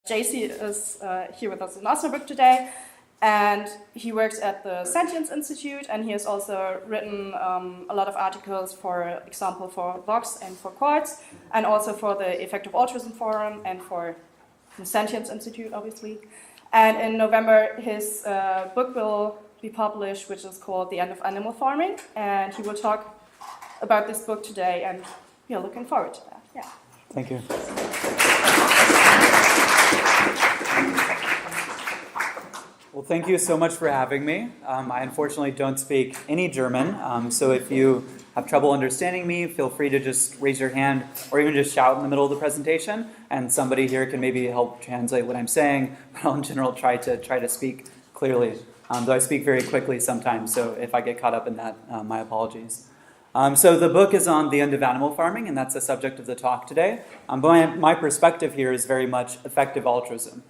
Jacy is here with us in Osnabrück today, and he works at the Sentience Institute, and he has also written a lot of articles, for example, for Vox and for Quartz, and also for the Effective Altruism Forum and for the Sentience Institute, obviously. And in November, his book will be published, which is called The End of Animal Farming, and he will talk about this book today, and we are looking forward to that. Yeah. Thank you. Well, thank you so much for having me. I unfortunately don't speak any German, so if you have trouble understanding me, feel free to just raise your hand or even just shout in the middle of the presentation, and somebody here can maybe help translate what I'm saying. But I'll in general try to speak clearly, though I speak very quickly sometimes, so if I get caught up in that, my apologies. So the book is on the end of animal farming, and that's the subject of the talk today. But my perspective here is very much effective altruism,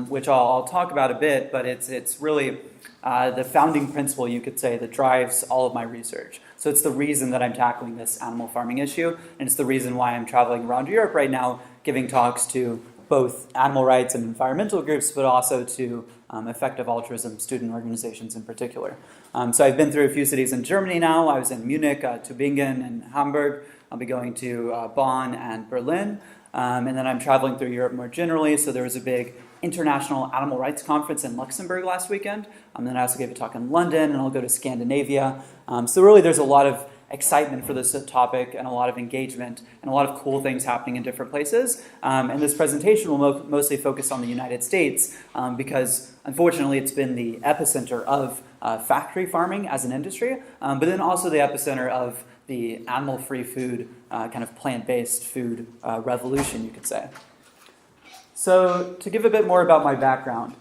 which I'll talk about a bit, but it's really the founding principle, you could say, that drives all of my research. So it's the reason that I'm tackling this animal farming issue, and it's the reason why I'm traveling around Europe right now, giving talks to both animal rights and environmental groups, but also to effective altruism student organizations in particular. So I've been through a few cities in Germany now. I was in Munich, Tübingen, and Hamburg. I'll be going to Bonn and Berlin. And then I'm traveling through Europe more generally. So there was a big international animal rights conference in Luxembourg last weekend. Then I also gave a talk in London, and I'll go to Scandinavia. So really there's a lot of excitement for this topic and a lot of engagement and a lot of cool things happening in different places. And this presentation will mostly focus on the United States because unfortunately it's been the epicenter of factory farming as an industry, but then also the epicenter of the animal-free food, kind of plant-based food revolution, you could say. So to give a bit more about my background,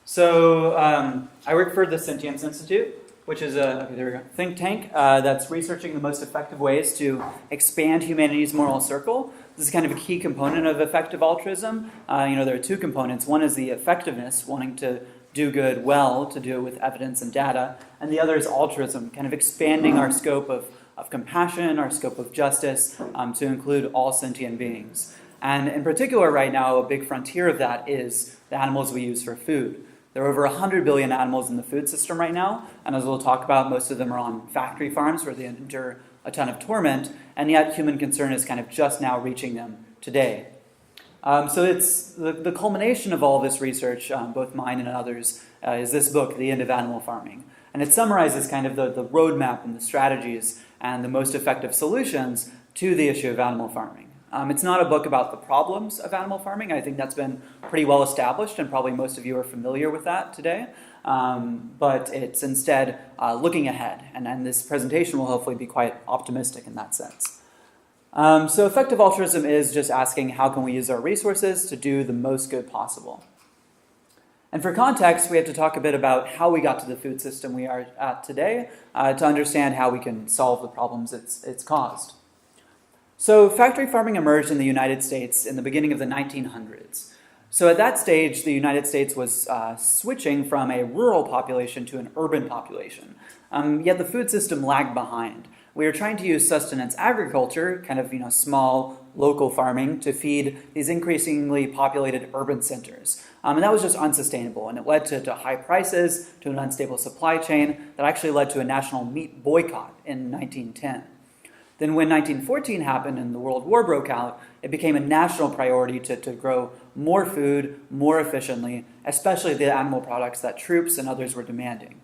So I work for the Sentience Institute, which is a think tank that's researching the most effective ways to expand humanity's moral circle. This is kind of a key component of effective altruism. There are two components. One is the effectiveness, wanting to do good well, to do it with evidence and data. And the other is altruism, kind of expanding our scope of compassion, our scope of justice, to include all sentient beings. And in particular right now, a big frontier of that is the animals we use for food. There are over 100 billion animals in the food system right now, and as we'll talk about, most of them are on factory farms where they endure a ton of torment, and yet human concern is kind of just now reaching them today. So it's the culmination of all this research, both mine and others, is this book, The End of Animal Farming. And it summarizes kind of the roadmap and the strategies and the most effective solutions to the issue of animal farming. It's not a book about the problems of animal farming. I think that's been pretty well established, and probably most of you are familiar with that today. But it's instead looking ahead, and this presentation will hopefully be quite optimistic in that sense. So effective altruism is just asking how can we use our resources to do the most good possible. And for context, we have to talk a bit about how we got to the food system we are at today to understand how we can solve the problems it's caused. So factory farming emerged in the United States in the beginning of the 1900s. So at that stage, the United States was switching from a rural population to an urban population. Yet the food system lagged behind. We were trying to use sustenance agriculture, kind of small local farming, to feed these increasingly populated urban centers. And that was just unsustainable, and it led to high prices, to an unstable supply chain that actually led to a national meat boycott in 1910. Then when 1914 happened and the World War broke out, it became a national priority to grow more food more efficiently, especially the animal products that troops and others were demanding.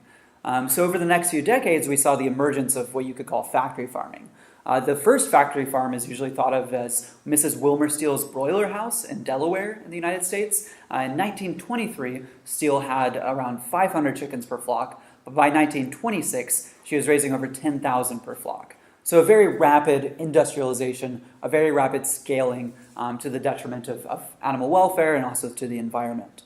So over the next few decades, we saw the emergence of what you could call factory farming. The first factory farm is usually thought of as Mrs. Wilmer Steele's broiler house in Delaware in the United States. In 1923, Steele had around 500 chickens per flock, but by 1926, she was raising over 10,000 per flock. So a very rapid industrialization, a very rapid scaling to the detriment of animal welfare and also to the environment.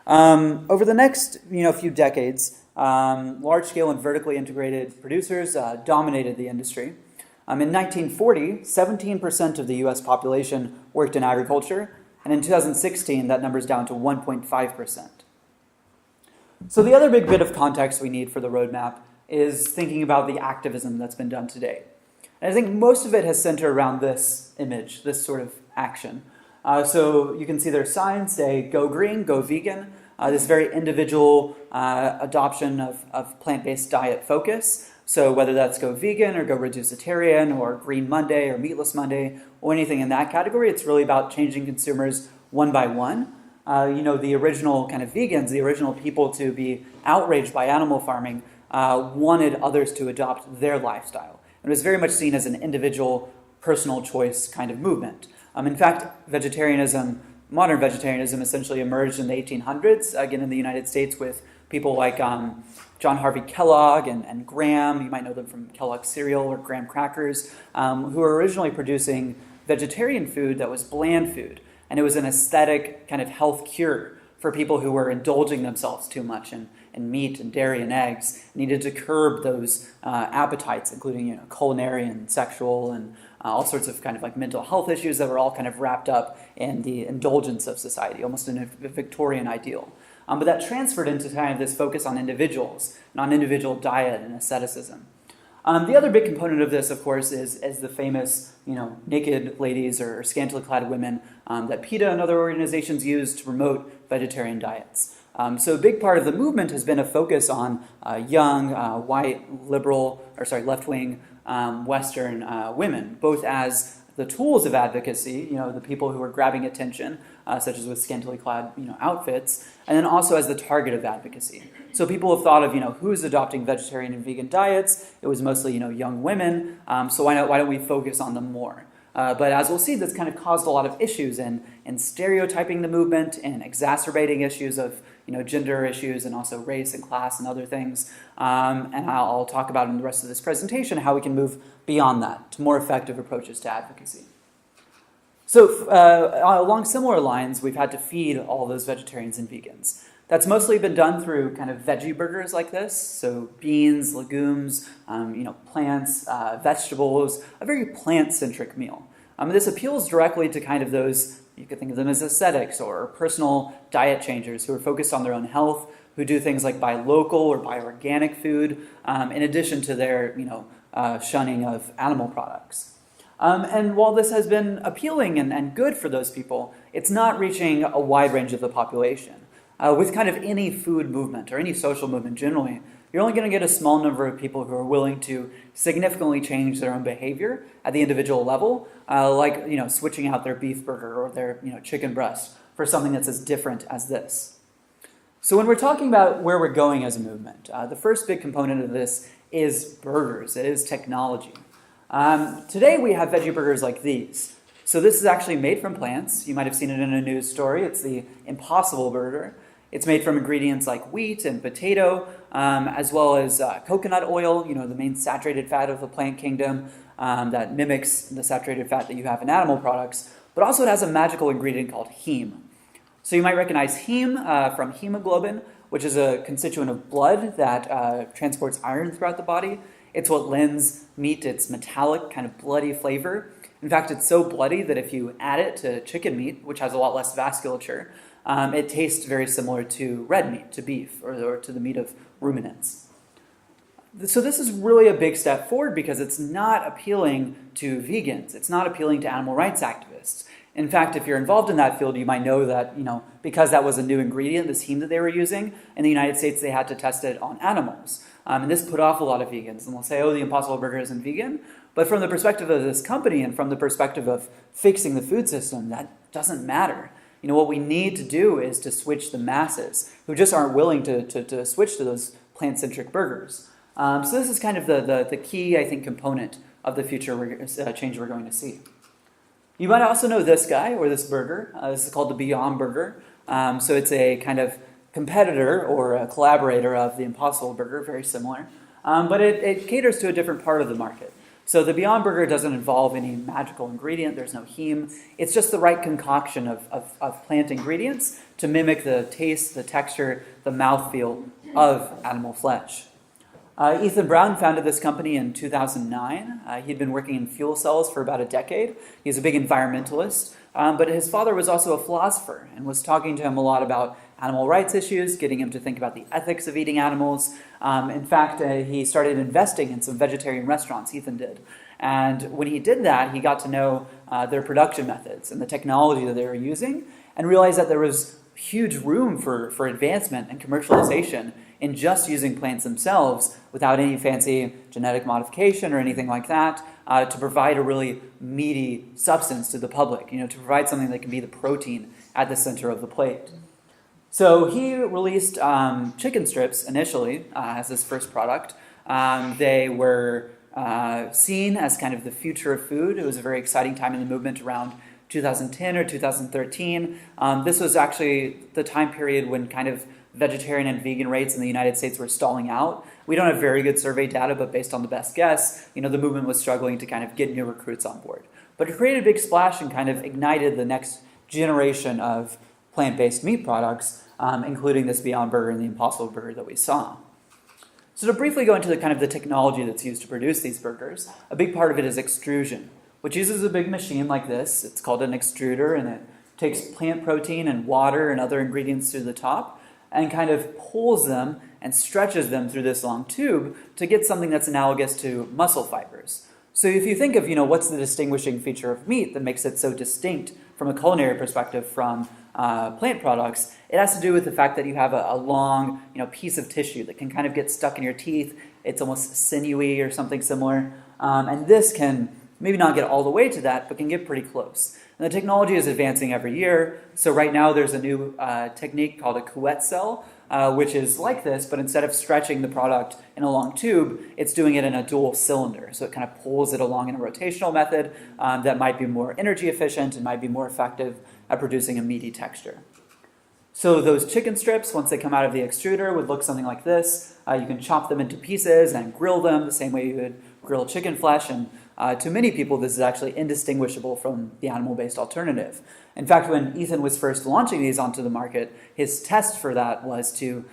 Over the next few decades, large-scale and vertically integrated producers dominated the industry. In 1940, 17% of the U.S. population worked in agriculture, and in 2016, that number's down to 1.5%. So the other big bit of context we need for the roadmap is thinking about the activism that's been done today. And I think most of it has centered around this image, this sort of action. So you can see their signs say, go green, go vegan, this very individual adoption of plant-based diet focus. So whether that's go vegan or go reducitarian or Green Monday or Meatless Monday or anything in that category, it's really about changing consumers one by one. The original kind of vegans, the original people to be outraged by animal farming, wanted others to adopt their lifestyle. It was very much seen as an individual, personal choice kind of movement. In fact, vegetarianism, modern vegetarianism, essentially emerged in the 1800s, again in the United States, with people like John Harvey Kellogg and Graham. You might know them from Kellogg's cereal or Graham crackers, who were originally producing vegetarian food that was bland food. And it was an aesthetic kind of health cure for people who were indulging themselves too much in meat and dairy and eggs, needed to curb those appetites, including culinary and sexual and all sorts of kind of like mental health issues that were all kind of wrapped up in the indulgence of society, almost in a Victorian ideal. But that transferred into kind of this focus on individuals and on individual diet and asceticism. The other big component of this, of course, is the famous, naked ladies or scantily clad women that PETA and other organizations use to promote vegetarian diets. So a big part of the movement has been a focus on young, white, left-wing, Western women, both as the tools of advocacy, the people who are grabbing attention, such as with scantily clad, outfits, and then also as the target of advocacy. So people have thought of, who's adopting vegetarian and vegan diets. It was mostly, young women. So why don't we focus on them more? But as we'll see, this kind of caused a lot of issues in stereotyping the movement and exacerbating issues of gender issues and also race and class and other things. And I'll talk about in the rest of this presentation how we can move beyond that to more effective approaches to advocacy. So along similar lines, we've had to feed all those vegetarians and vegans. That's mostly been done through kind of veggie burgers like this, so beans, legumes, plants, vegetables, a very plant-centric meal. This appeals directly to kind of those, you could think of them as ascetics or personal diet changers who are focused on their own health, who do things like buy local or buy organic food, in addition to their shunning of animal products. And while this has been appealing and good for those people, it's not reaching a wide range of the population. With kind of any food movement or any social movement generally, you're only going to get a small number of people who are willing to significantly change their own behavior at the individual level, like switching out their beef burger or their chicken breast for something that's as different as this. So when we're talking about where we're going as a movement, the first big component of this is burgers. It is technology. Today we have veggie burgers like these. So this is actually made from plants. You might have seen it in a news story. It's the Impossible Burger. It's made from ingredients like wheat and potato, as well as coconut oil, the main saturated fat of the plant kingdom that mimics the saturated fat that you have in animal products. But also it has a magical ingredient called heme. So you might recognize heme from hemoglobin, which is a constituent of blood that transports iron throughout the body. It's what lends meat its metallic, kind of bloody flavor. In fact, it's so bloody that if you add it to chicken meat, which has a lot less vasculature, it tastes very similar to red meat, to beef, or to the meat of ruminants. So this is really a big step forward because it's not appealing to vegans. It's not appealing to animal rights activists. In fact, if you're involved in that field, you might know that, because that was a new ingredient, this heme that they were using, in the United States, they had to test it on animals. And this put off a lot of vegans. And they'll say, the Impossible Burger isn't vegan. But from the perspective of this company and from the perspective of fixing the food system, that doesn't matter. What we need to do is to switch the masses who just aren't willing to switch to those plant-centric burgers. So this is kind of the key, I think, component of the future change we're going to see. You might also know this guy or this burger. This is called the Beyond Burger. So it's a kind of competitor or a collaborator of the Impossible Burger, very similar. But it caters to a different part of the market. So the Beyond Burger doesn't involve any magical ingredient. There's no heme. It's just the right concoction of plant ingredients to mimic the taste, the texture, the mouthfeel of animal flesh. Ethan Brown founded this company in 2009. He'd been working in fuel cells for about a decade. He's a big environmentalist. But his father was also a philosopher and was talking to him a lot about animal rights issues, getting him to think about the ethics of eating animals. In fact, he started investing in some vegetarian restaurants, Ethan did. And when he did that, he got to know their production methods and the technology that they were using, and realized that there was huge room for advancement and commercialization in just using plants themselves without any fancy genetic modification or anything like that, to provide a really meaty substance to the public, to provide something that can be the protein at the center of the plate. So he released chicken strips initially as his first product. They were seen as kind of the future of food. It was a very exciting time in the movement around 2010 or 2013. This was actually the time period when kind of vegetarian and vegan rates in the United States were stalling out. We don't have very good survey data, but based on the best guess, the movement was struggling to kind of get new recruits on board. But it created a big splash and kind of ignited the next generation of plant-based meat products, including this Beyond Burger and the Impossible Burger that we saw. So to briefly go into the technology that's used to produce these burgers, a big part of it is extrusion, which uses a big machine like this. It's called an extruder, and it takes plant protein and water and other ingredients to the top and kind of pulls them and stretches them through this long tube to get something that's analogous to muscle fibers. So if you think of, what's the distinguishing feature of meat that makes it so distinct from a culinary perspective from plant products, it has to do with the fact that you have a long, piece of tissue that can kind of get stuck in your teeth. It's almost sinewy or something similar. And this can maybe not get all the way to that, but can get pretty close. And the technology is advancing every year. So right now there's a new technique called a couette cell, which is like this, but instead of stretching the product in a long tube, it's doing it in a dual cylinder. So it kind of pulls it along in a rotational method that might be more energy efficient and might be more effective at producing a meaty texture. So those chicken strips, once they come out of the extruder, would look something like this. You can chop them into pieces and grill them the same way you would grill chicken flesh, and to many people, this is actually indistinguishable from the animal-based alternative. In fact, when Ethan was first launching these onto the market, his test for that was to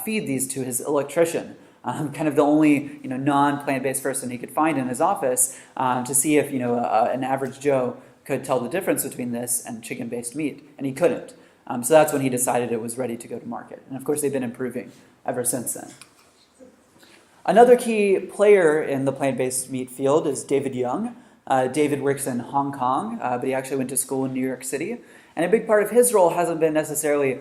feed these to his electrician, kind of the only non-plant-based person he could find in his office, to see if an average Joe could tell the difference between this and chicken-based meat, and he couldn't. So that's when he decided it was ready to go to market. And of course, they've been improving ever since then. Another key player in the plant-based meat field is David Young. David works in Hong Kong, but he actually went to school in New York City. And a big part of his role hasn't been necessarily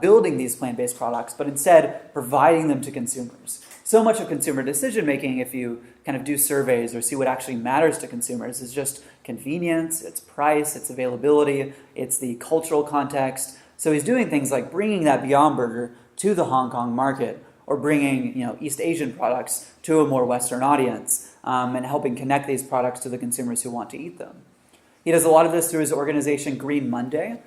building these plant-based products, but instead providing them to consumers. So much of consumer decision-making, if you kind of do surveys or see what actually matters to consumers, is just convenience, it's price, it's availability, it's the cultural context. So he's doing things like bringing that Beyond Burger to the Hong Kong market, or bringing East Asian products to a more Western audience, and helping connect these products to the consumers who want to eat them. He does a lot of this through his organization Green Monday,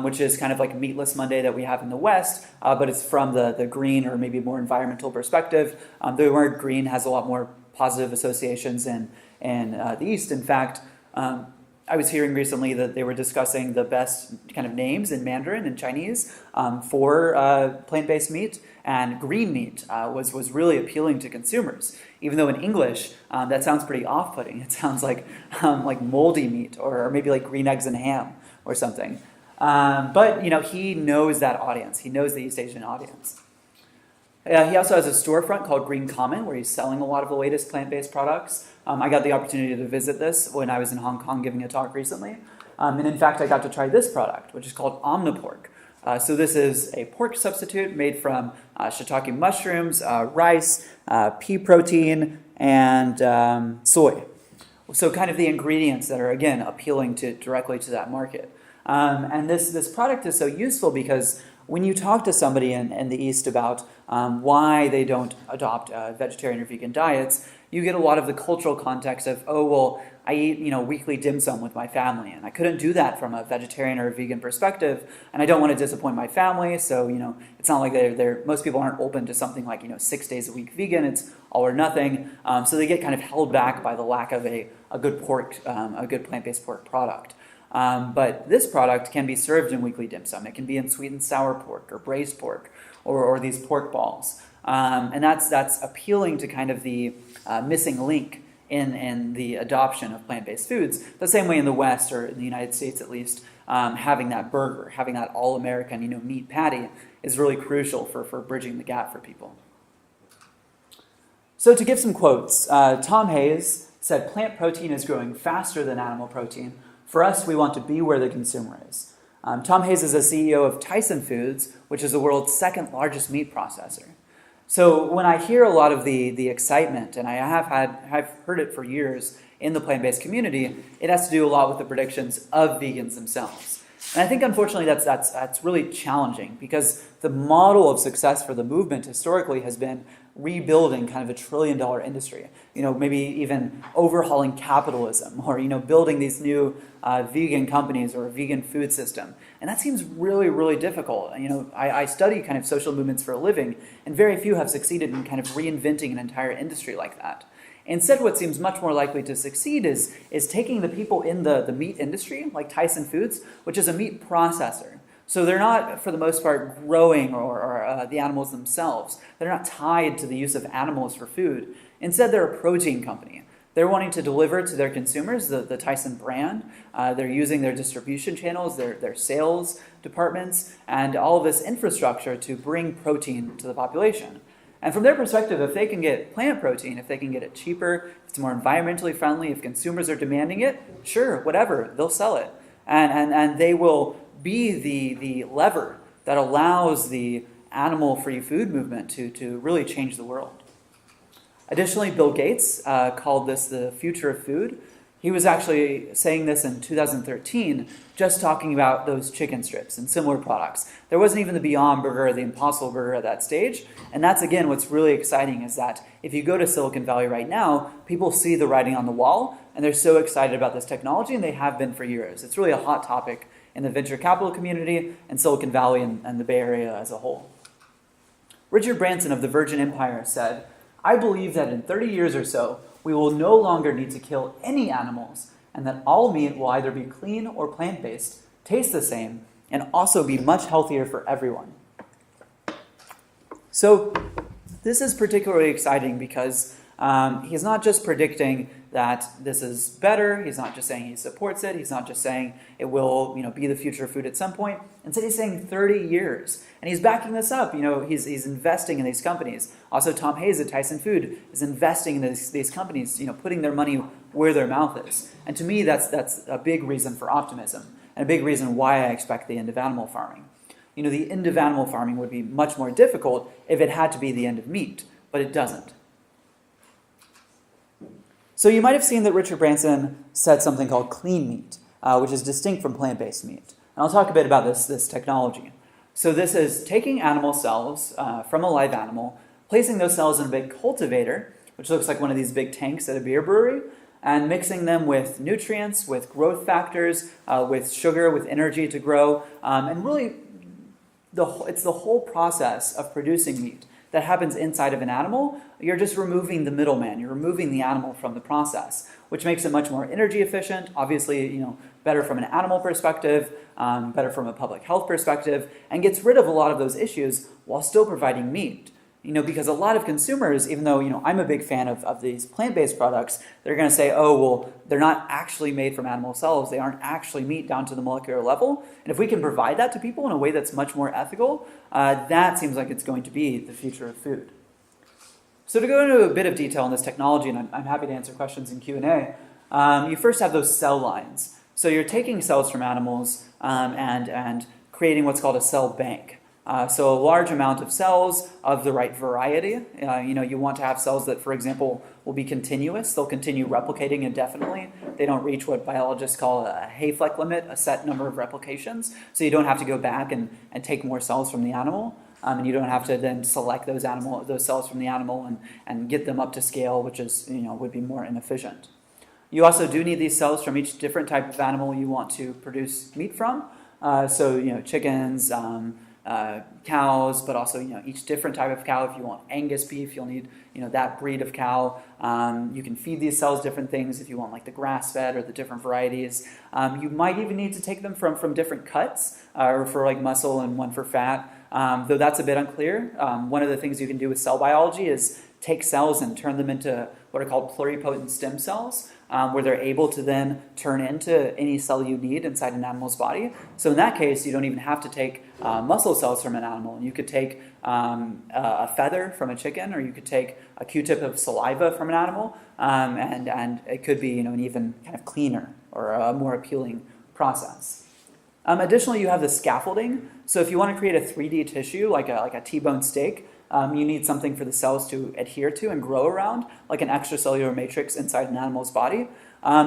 which is kind of like Meatless Monday that we have in the West, but it's from the green or maybe more environmental perspective. The word green has a lot more positive associations in the East. In fact, I was hearing recently that they were discussing the best kind of names in Mandarin and Chinese for plant-based meat, and green meat was really appealing to consumers. Even though in English, that sounds pretty off-putting. It sounds like moldy meat or maybe like green eggs and ham or something. But he knows that audience. He knows the East Asian audience. He also has a storefront called Green Common, where he's selling a lot of the latest plant-based products. I got the opportunity to visit this when I was in Hong Kong giving a talk recently. And in fact, I got to try this product, which is called Omnipork. So this is a pork substitute made from shiitake mushrooms, rice, pea protein, and soy. So kind of the ingredients that are, again, appealing directly to that market. And this product is so useful because when you talk to somebody in the East about why they don't adopt vegetarian or vegan diets, you get a lot of the cultural context of, I eat weekly dim sum with my family, and I couldn't do that from a vegetarian or a vegan perspective, and I don't want to disappoint my family, so it's not like most people aren't open to something like 6 days a week vegan. It's all or nothing, so they get kind of held back by the lack of a good plant-based pork product. But this product can be served in weekly dim sum. It can be in sweet and sour pork or braised pork or these pork balls. And that's appealing to kind of the missing link in the adoption of plant-based foods. The same way in the West, or in the United States at least, having that burger, having that all-American, meat patty is really crucial for bridging the gap for people. So to give some quotes, Tom Hayes said, "Plant protein is growing faster than animal protein. For us, we want to be where the consumer is." Tom Hayes is a CEO of Tyson Foods, which is the world's second largest meat processor. So when I hear a lot of the excitement, and I've heard it for years in the plant-based community, it has to do a lot with the predictions of vegans themselves. And I think, unfortunately, that's really challenging, because the model of success for the movement historically has been rebuilding kind of a $1 trillion industry, maybe even overhauling capitalism, or, building these new vegan companies or a vegan food system. And that seems really, really difficult. I study kind of social movements for a living, and very few have succeeded in kind of reinventing an entire industry like that. Instead, what seems much more likely to succeed is taking the people in the meat industry, like Tyson Foods, which is a meat processor. So they're not, for the most part, growing or the animals themselves. They're not tied to the use of animals for food. Instead, they're a protein company. They're wanting to deliver to their consumers the Tyson brand. They're using their distribution channels, their sales departments, and all of this infrastructure to bring protein to the population. And from their perspective, if they can get plant protein, if they can get it cheaper, if it's more environmentally friendly, if consumers are demanding it, sure, whatever, they'll sell it. And they will be the lever that allows the animal-free food movement to really change the world. Additionally, Bill Gates called this the future of food. He was actually saying this in 2013, just talking about those chicken strips and similar products. There wasn't even the Beyond Burger or the Impossible Burger at that stage. And that's, again, what's really exciting, is that if you go to Silicon Valley right now, people see the writing on the wall, and they're so excited about this technology, and they have been for years. It's really a hot topic in the venture capital community and Silicon Valley and the Bay Area as a whole. Richard Branson of the Virgin Empire said, "I believe that in 30 years or so, we will no longer need to kill any animals, and that all meat will either be clean or plant-based, taste the same, and also be much healthier for everyone." So this is particularly exciting because he's not just predicting that this is better. He's not just saying he supports it. He's not just saying it will, be the future of food at some point. Instead, he's saying 30 years. And he's backing this up. He's investing in these companies. Also, Tom Hayes at Tyson Food is investing in these companies, putting their money where their mouth is. And to me, that's a big reason for optimism, and a big reason why I expect the end of animal farming. The end of animal farming would be much more difficult if it had to be the end of meat, but it doesn't. So you might have seen that Richard Branson said something called clean meat, which is distinct from plant-based meat. And I'll talk a bit about this technology. So this is taking animal cells from a live animal, placing those cells in a big cultivator, which looks like one of these big tanks at a beer brewery, and mixing them with nutrients, with growth factors, with sugar, with energy to grow. And really, it's the whole process of producing meat that happens inside of an animal. You're just removing the middleman. You're removing the animal from the process, which makes it much more energy efficient. Obviously, better from an animal perspective, better from a public health perspective, and gets rid of a lot of those issues while still providing meat. Because a lot of consumers, even though, I'm a big fan of these plant-based products, they're going to say, oh, well, they're not actually made from animal cells. They aren't actually meat down to the molecular level. And if we can provide that to people in a way that's much more ethical, that seems like it's going to be the future of food. So to go into a bit of detail on this technology, and I'm happy to answer questions in Q&A, you first have those cell lines. So you're taking cells from animals and creating what's called a cell bank. So a large amount of cells of the right variety. You want to have cells that, for example, will be continuous. They'll continue replicating indefinitely. They don't reach what biologists call a Hayflick limit, a set number of replications. So you don't have to go back and take more cells from the animal. And you don't have to then select those cells from the animal and get them up to scale, which is, would be more inefficient. You also do need these cells from each different type of animal you want to produce meat from. So, chickens, cows, but also, each different type of cow. If you want Angus beef, you'll need, that breed of cow. You can feed these cells different things if you want, like the grass-fed or the different varieties. You might even need to take them from different cuts, or for like muscle and one for fat. though that's a bit unclear. One of the things you can do with cell biology is take cells and turn them into what are called pluripotent stem cells, where they're able to then turn into any cell you need inside an animal's body. So in that case, you don't even have to take muscle cells from an animal. You could take a feather from a chicken, or you could take a Q-tip of saliva from an animal, and it could be an even kind of cleaner or a more appealing process. Additionally, you have the scaffolding. So if you want to create a 3D tissue, like a T-bone steak, you need something for the cells to adhere to and grow around, like an extracellular matrix inside an animal's body.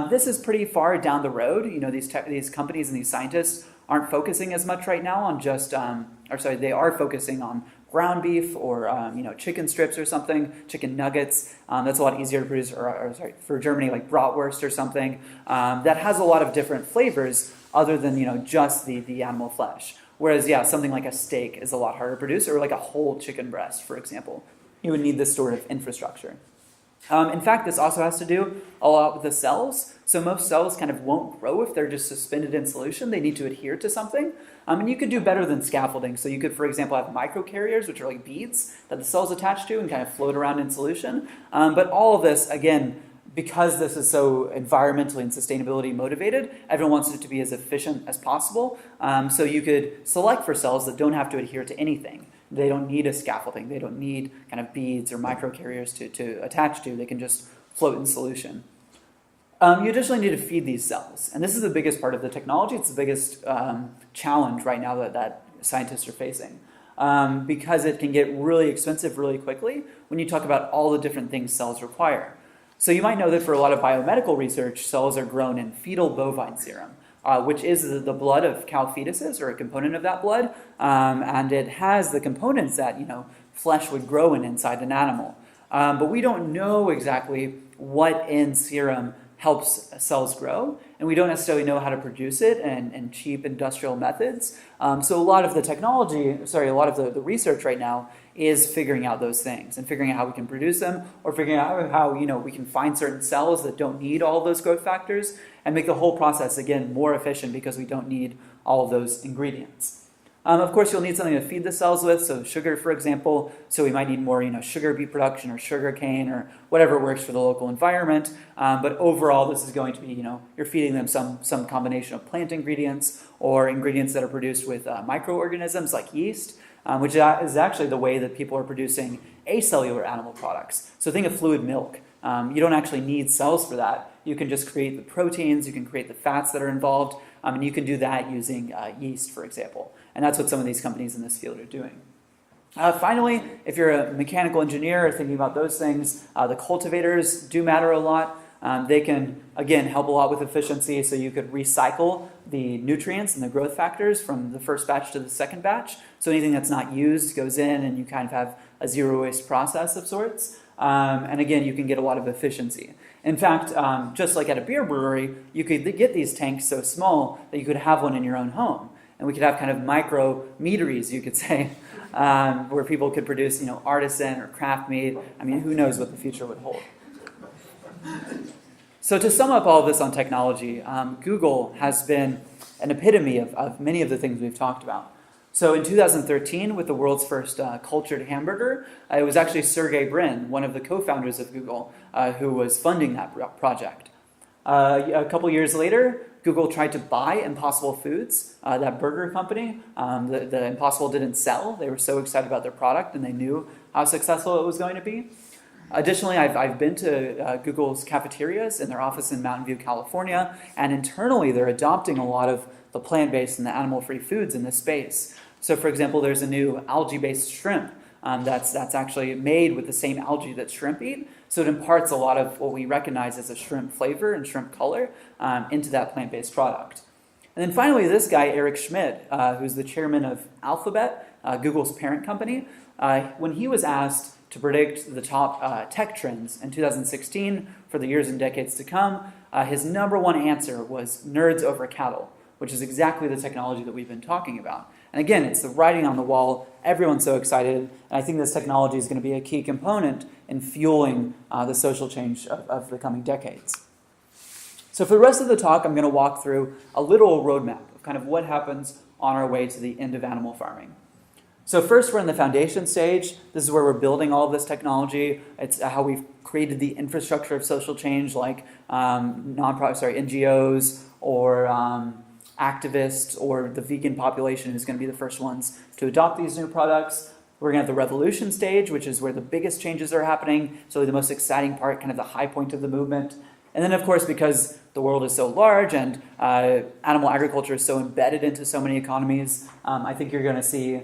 This is pretty far down the road. These companies and these scientists aren't focusing as much right now on they are focusing on ground beef or chicken strips or something, chicken nuggets. That's a lot easier to produce, for Germany, like bratwurst or something that has a lot of different flavors other than just the animal flesh. Whereas, something like a steak is a lot harder to produce, or like a whole chicken breast, for example. You would need this sort of infrastructure. In fact, this also has to do a lot with the cells. So most cells kind of won't grow if they're just suspended in solution. They need to adhere to something. And you could do better than scaffolding. So you could, for example, have microcarriers, which are like beads that the cell's attached to and kind of float around in solution. But all of this, again, because this is so environmentally and sustainability motivated, everyone wants it to be as efficient as possible. So you could select for cells that don't have to adhere to anything. They don't need a scaffolding. They don't need kind of beads or microcarriers to attach to. They can just float in solution. You additionally need to feed these cells. And this is the biggest part of the technology. It's the biggest challenge right now that scientists are facing. Because it can get really expensive really quickly when you talk about all the different things cells require. So you might know that for a lot of biomedical research, cells are grown in fetal bovine serum, which is the blood of cow fetuses, or a component of that blood, and it has the components that flesh would grow inside an animal. But we don't know exactly what in serum helps cells grow, and we don't necessarily know how to produce it in cheap industrial methods. So a lot of the research right now is figuring out those things and figuring out how we can produce them, or figuring out how we can find certain cells that don't need all of those growth factors and make the whole process, again, more efficient because we don't need all of those ingredients. Of course, you'll need something to feed the cells with, so sugar, for example. So we might need more sugar beet production or sugar cane or whatever works for the local environment. But overall, this is going to be, you're feeding them some combination of plant ingredients or ingredients that are produced with microorganisms like yeast, which is actually the way that people are producing acellular animal products. So think of fluid milk. You don't actually need cells for that. You can just create the proteins, you can create the fats that are involved, and you can do that using yeast, for example. And that's what some of these companies in this field are doing. Finally, if you're a mechanical engineer or thinking about those things, the cultivators do matter a lot. They can, again, help a lot with efficiency, so you could recycle the nutrients and the growth factors from the first batch to the second batch. So anything that's not used goes in, and you kind of have a zero-waste process of sorts. And again, you can get a lot of efficiency. In fact, just like at a beer brewery, you could get these tanks so small that you could have one in your own home. And we could have kind of micro meaderies, you could say, where people could produce, artisan or craft mead. I mean, who knows what the future would hold. So to sum up all of this on technology, Google has been an epitome of many of the things we've talked about. So in 2013, with the world's first cultured hamburger, it was actually Sergey Brin, one of the co-founders of Google, who was funding that project. A couple years later, Google tried to buy Impossible Foods, that burger company. The Impossible didn't sell. They were so excited about their product, and they knew how successful it was going to be. Additionally, I've been to Google's cafeterias in their office in Mountain View, California, and internally they're adopting a lot of the plant-based and the animal-free foods in this space. So, for example, there's a new algae-based shrimp that's actually made with the same algae that shrimp eat. So it imparts a lot of what we recognize as a shrimp flavor and shrimp color into that plant-based product. And then finally, this guy, Eric Schmidt, who's the chairman of Alphabet, Google's parent company, when he was asked to predict the top tech trends in 2016 for the years and decades to come, his number one answer was nerds over cattle, which is exactly the technology that we've been talking about. And again, it's the writing on the wall. Everyone's so excited. And I think this technology is going to be a key component in fueling the social change of the coming decades. So for the rest of the talk, I'm going to walk through a little roadmap of kind of what happens on our way to the end of animal farming. So first, we're in the foundation stage. This is where we're building all of this technology. It's how we've created the infrastructure of social change, like NGOs or activists or the vegan population who's going to be the first ones to adopt these new products. We're going to have the revolution stage, which is where the biggest changes are happening. So the most exciting part, kind of the high point of the movement. And then, of course, because the world is so large and animal agriculture is so embedded into so many economies, I think you're going to see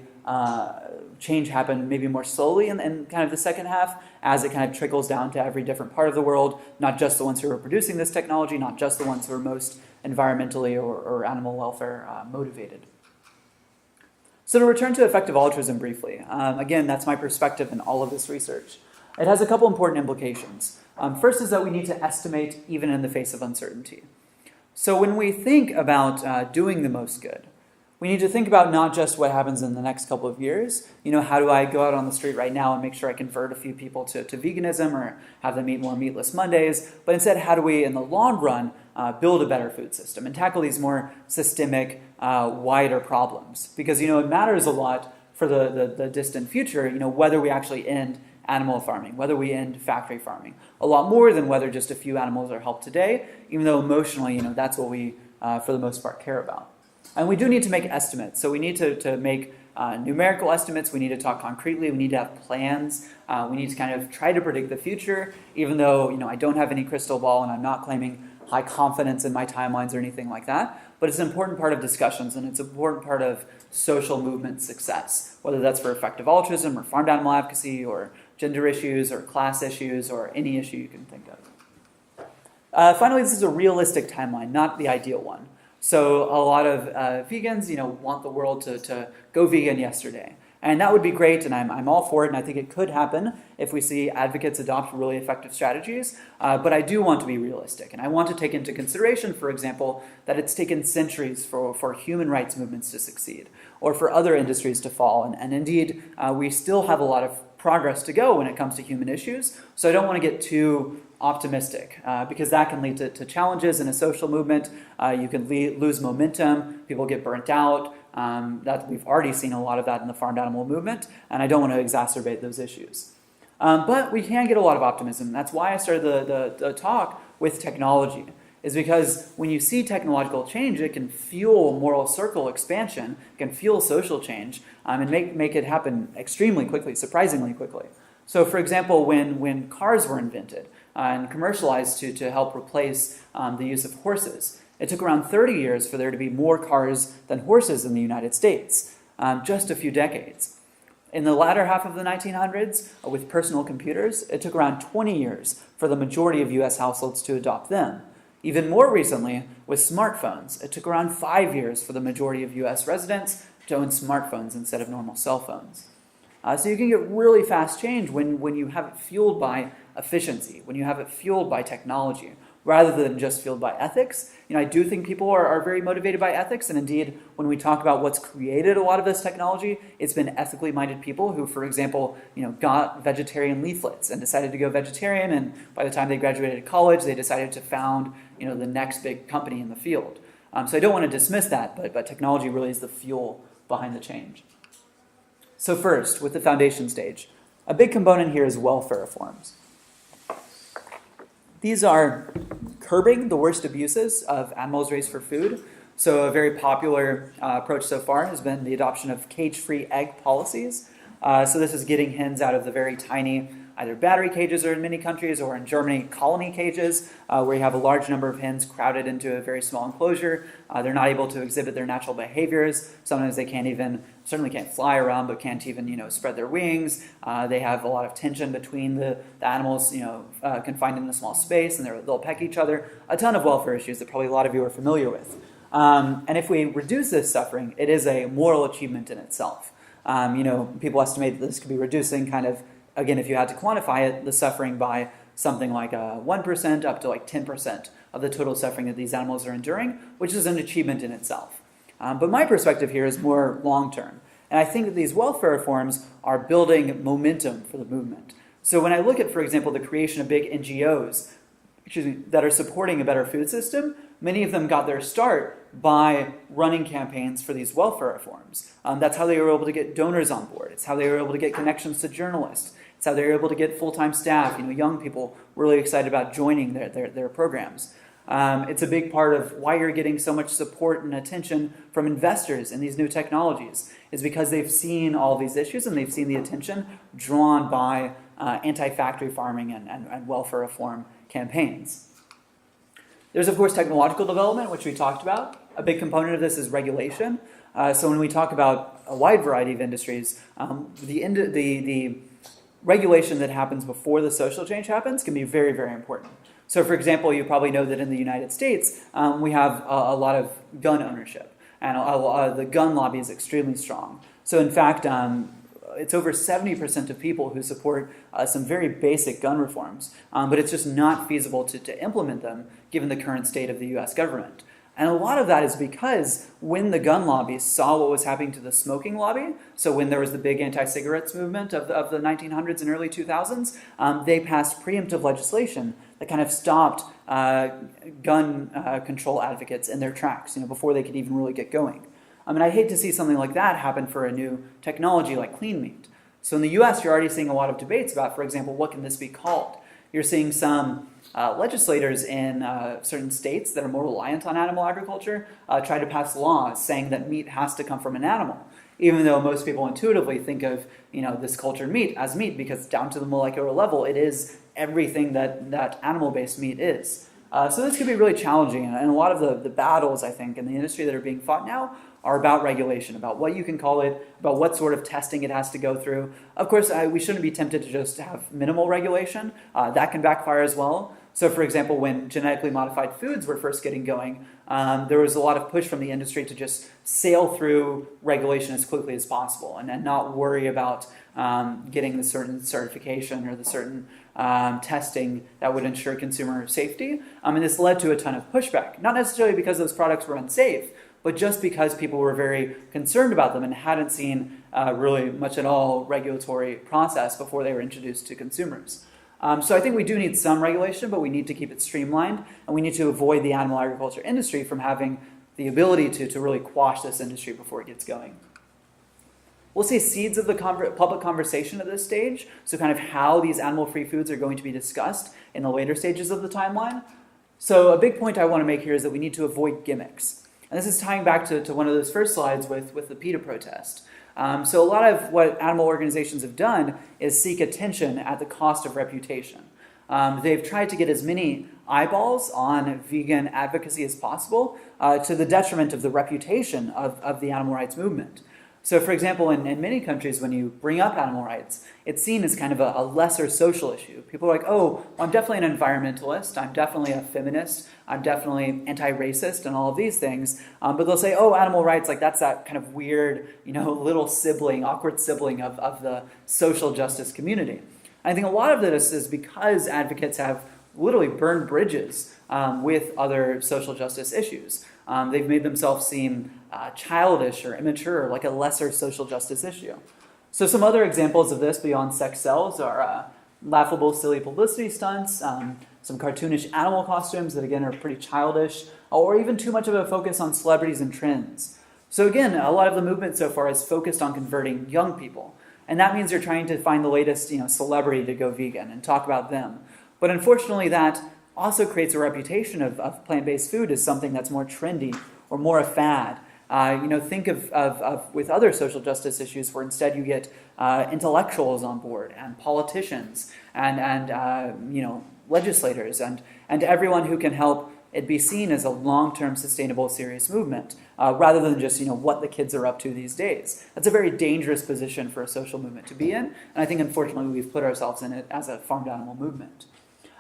change happen maybe more slowly in kind of the second half as it kind of trickles down to every different part of the world, not just the ones who are producing this technology, not just the ones who are most environmentally or animal welfare motivated. So to return to effective altruism briefly, again, that's my perspective in all of this research. It has a couple important implications. First is that we need to estimate even in the face of uncertainty. So when we think about doing the most good, we need to think about not just what happens in the next couple of years. How do I go out on the street right now and make sure I convert a few people to veganism or have them eat more meatless Mondays, but instead, how do we, in the long run, build a better food system and tackle these more systemic, wider problems? Because, it matters a lot for the distant future, whether we actually end animal farming, whether we end factory farming. A lot more than whether just a few animals are helped today, even though emotionally, that's what we, for the most part, care about. And we do need to make estimates. So we need to make numerical estimates. We need to talk concretely. We need to have plans. We need to kind of try to predict the future, even though I don't have any crystal ball and I'm not claiming high confidence in my timelines or anything like that. But it's an important part of discussions and it's an important part of social movement success, whether that's for effective altruism or farmed animal advocacy or gender issues or class issues or any issue you can think of. Finally, this is a realistic timeline, not the ideal one. So a lot of vegans, want the world to go vegan yesterday. And that would be great, and I'm all for it, and I think it could happen if we see advocates adopt really effective strategies. But I do want to be realistic, and I want to take into consideration, for example, that it's taken centuries for human rights movements to succeed, or for other industries to fall. And indeed, we still have a lot of progress to go when it comes to human issues. So I don't want to get too optimistic because that can lead to challenges in a social movement. You can lose momentum. People get burnt out. That we've already seen a lot of that in the farmed animal movement, and I don't want to exacerbate those issues. But we can get a lot of optimism. That's why I started the talk with technology, is because when you see technological change, it can fuel moral circle expansion, it can fuel social change, and make it happen extremely quickly, surprisingly quickly. So for example, when cars were invented and commercialized to help replace the use of horses, it took around 30 years for there to be more cars than horses in the United States, just a few decades. In the latter half of the 1900s, with personal computers, it took around 20 years for the majority of US households to adopt them. Even more recently, with smartphones, it took around 5 years for the majority of US residents to own smartphones instead of normal cell phones. So you can get really fast change when you have it fueled by efficiency, when you have it fueled by technology, rather than just fueled by ethics. I do think people are very motivated by ethics, and indeed, when we talk about what's created a lot of this technology, it's been ethically minded people who, for example, got vegetarian leaflets and decided to go vegetarian, and by the time they graduated college, they decided to found the next big company in the field. So I don't want to dismiss that, but technology really is the fuel behind the change. So first, with the foundation stage, a big component here is welfare reforms. These are curbing the worst abuses of animals raised for food. So a very popular approach so far has been the adoption of cage-free egg policies. So this is getting hens out of the very tiny, either battery cages or in many countries, or in Germany, colony cages, where you have a large number of hens crowded into a very small enclosure. They're not able to exhibit their natural behaviors. Sometimes they certainly can't fly around, but can't even, spread their wings. They have a lot of tension between the animals, confined in a small space, and they'll peck each other. A ton of welfare issues that probably a lot of you are familiar with. And if we reduce this suffering, it is a moral achievement in itself. People estimate that this could be reducing again, if you had to quantify it, the suffering by something like 1% up to like 10% of the total suffering that these animals are enduring, which is an achievement in itself. But my perspective here is more long-term. And I think that these welfare reforms are building momentum for the movement. So when I look at, for example, the creation of big NGOs that are supporting a better food system, many of them got their start by running campaigns for these welfare reforms. That's how they were able to get donors on board. It's how they were able to get connections to journalists. It's how they were able to get full-time staff, young people really excited about joining their programs. It's a big part of why you're getting so much support and attention from investors in these new technologies, is because they've seen all these issues and they've seen the attention drawn by anti-factory farming and welfare reform campaigns. There's, of course, technological development, which we talked about. A big component of this is regulation. So when we talk about a wide variety of industries, the regulation that happens before the social change happens can be very, very important. So, for example, you probably know that in the United States, we have a lot of gun ownership, and the gun lobby is extremely strong. So, in fact, it's over 70% of people who support some very basic gun reforms, but it's just not feasible to implement them given the current state of the U.S. government. And a lot of that is because when the gun lobby saw what was happening to the smoking lobby, so when there was the big anti-cigarettes movement of the 1900s and early 2000s, they passed preemptive legislation that kind of stopped gun control advocates in their tracks, before they could even really get going. I'd hate to see something like that happen for a new technology like clean meat. So in the US, you're already seeing a lot of debates about, for example, what can this be called? You're seeing some legislators in certain states that are more reliant on animal agriculture try to pass laws saying that meat has to come from an animal, even though most people intuitively think of this cultured meat as meat, because down to the molecular level, it is everything that animal-based meat is. So this could be really challenging, and a lot of the battles, I think, in the industry that are being fought now are about regulation, about what you can call it, about what sort of testing it has to go through. Of course, we shouldn't be tempted to just have minimal regulation. That can backfire as well. So, for example, when genetically modified foods were first getting going, there was a lot of push from the industry to just sail through regulation as quickly as possible and not worry about getting the certain certification or the certain testing that would ensure consumer safety. And this led to a ton of pushback, not necessarily because those products were unsafe, but just because people were very concerned about them and hadn't seen really much at all regulatory process before they were introduced to consumers. So I think we do need some regulation, but we need to keep it streamlined, and we need to avoid the animal agriculture industry from having the ability to really quash this industry before it gets going. We'll see seeds of the public conversation at this stage, so kind of how these animal-free foods are going to be discussed in the later stages of the timeline. So a big point I want to make here is that we need to avoid gimmicks. And this is tying back to one of those first slides with the PETA protest. So a lot of what animal organizations have done is seek attention at the cost of reputation. They've tried to get as many eyeballs on vegan advocacy as possible to the detriment of the reputation of the animal rights movement. So, for example, in many countries, when you bring up animal rights, it's seen as kind of a lesser social issue. People are like, oh, well, I'm definitely an environmentalist, I'm definitely a feminist, I'm definitely anti-racist and all of these things. But they'll say, oh, animal rights, like that's that kind of weird, little sibling, awkward sibling of the social justice community. I think a lot of this is because advocates have literally burned bridges with other social justice issues. They've made themselves seem childish or immature, like a lesser social justice issue. So some other examples of this beyond sex sells are laughable, silly publicity stunts, some cartoonish animal costumes that, again, are pretty childish, or even too much of a focus on celebrities and trends. So again, a lot of the movement so far is focused on converting young people. And that means you're trying to find the latest celebrity to go vegan and talk about them. But unfortunately, that also creates a reputation of plant-based food as something that's more trendy or more a fad. Think of with other social justice issues where instead you get intellectuals on board and politicians and legislators and everyone who can help it be seen as a long-term sustainable serious movement rather than just what the kids are up to these days. That's a very dangerous position for a social movement to be in, and I think unfortunately we've put ourselves in it as a farmed animal movement.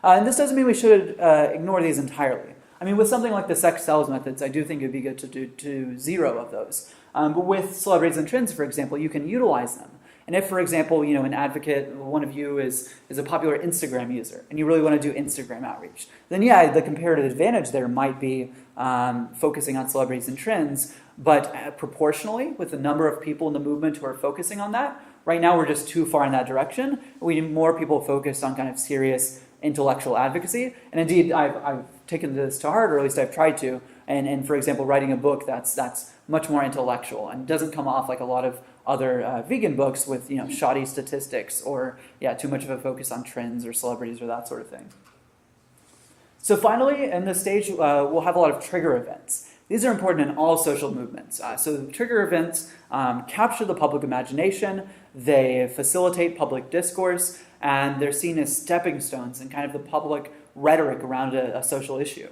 And this doesn't mean we should ignore these entirely. I mean, with something like the sex sells methods, I do think it would be good to do to zero of those. But with celebrities and trends, for example, you can utilize them. And if, for example, an advocate, one of you is a popular Instagram user, and you really want to do Instagram outreach, then yeah, the comparative advantage there might be focusing on celebrities and trends, but proportionally, with the number of people in the movement who are focusing on that, right now we're just too far in that direction. We need more people focused on kind of serious intellectual advocacy. And indeed, I've taken this to heart, or at least I've tried to. And for example, writing a book that's much more intellectual and doesn't come off like a lot of other vegan books with shoddy statistics or too much of a focus on trends or celebrities or that sort of thing. So finally, in this stage, we'll have a lot of trigger events. These are important in all social movements. So trigger events capture the public imagination, they facilitate public discourse, and they're seen as stepping stones in kind of the public rhetoric around a social issue.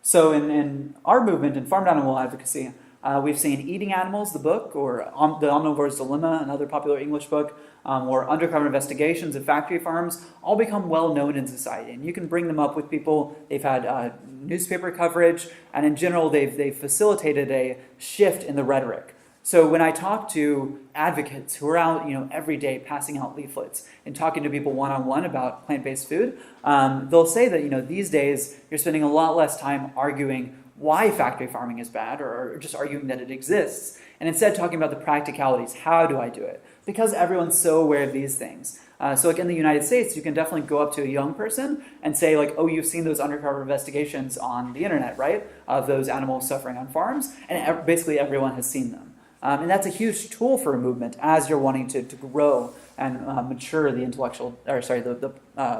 So in our movement, in farm animal advocacy, we've seen Eating Animals, the book, or The Omnivore's Dilemma, another popular English book, or undercover investigations of factory farms, all become well known in society. And you can bring them up with people. They've had newspaper coverage, and in general, they've facilitated a shift in the rhetoric. So when I talk to advocates who are out, every day passing out leaflets and talking to people one-on-one about plant-based food, they'll say that, these days you're spending a lot less time arguing why factory farming is bad or just arguing that it exists, and instead talking about the practicalities. How do I do it? Because everyone's so aware of these things. So like in the United States, you can definitely go up to a young person and say like, oh, you've seen those undercover investigations on the internet, right? Of those animals suffering on farms, and basically everyone has seen them. And that's a huge tool for a movement as you're wanting to grow and mature the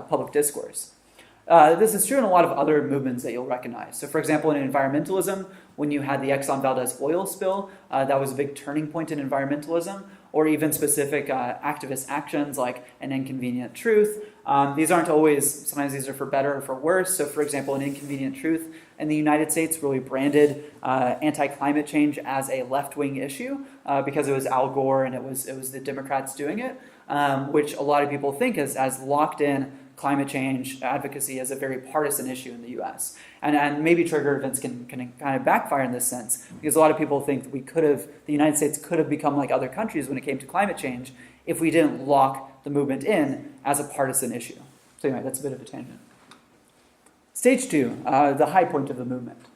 public discourse. This is true in a lot of other movements that you'll recognize. So for example, in environmentalism, when you had the Exxon Valdez oil spill, that was a big turning point in environmentalism, or even specific activist actions like An Inconvenient Truth. These aren't always, sometimes these are for better or for worse. So for example, An Inconvenient Truth in the United States really branded anti-climate change as a left-wing issue because it was Al Gore and it was the Democrats doing it, which a lot of people think has locked in climate change advocacy as a very partisan issue in the U.S. And maybe trigger events can kind of backfire in this sense, because a lot of people think that the United States could have become like other countries when it came to climate change if we didn't lock the movement in as a partisan issue. So anyway, that's a bit of a tangent. Stage 2, the high point of the movement.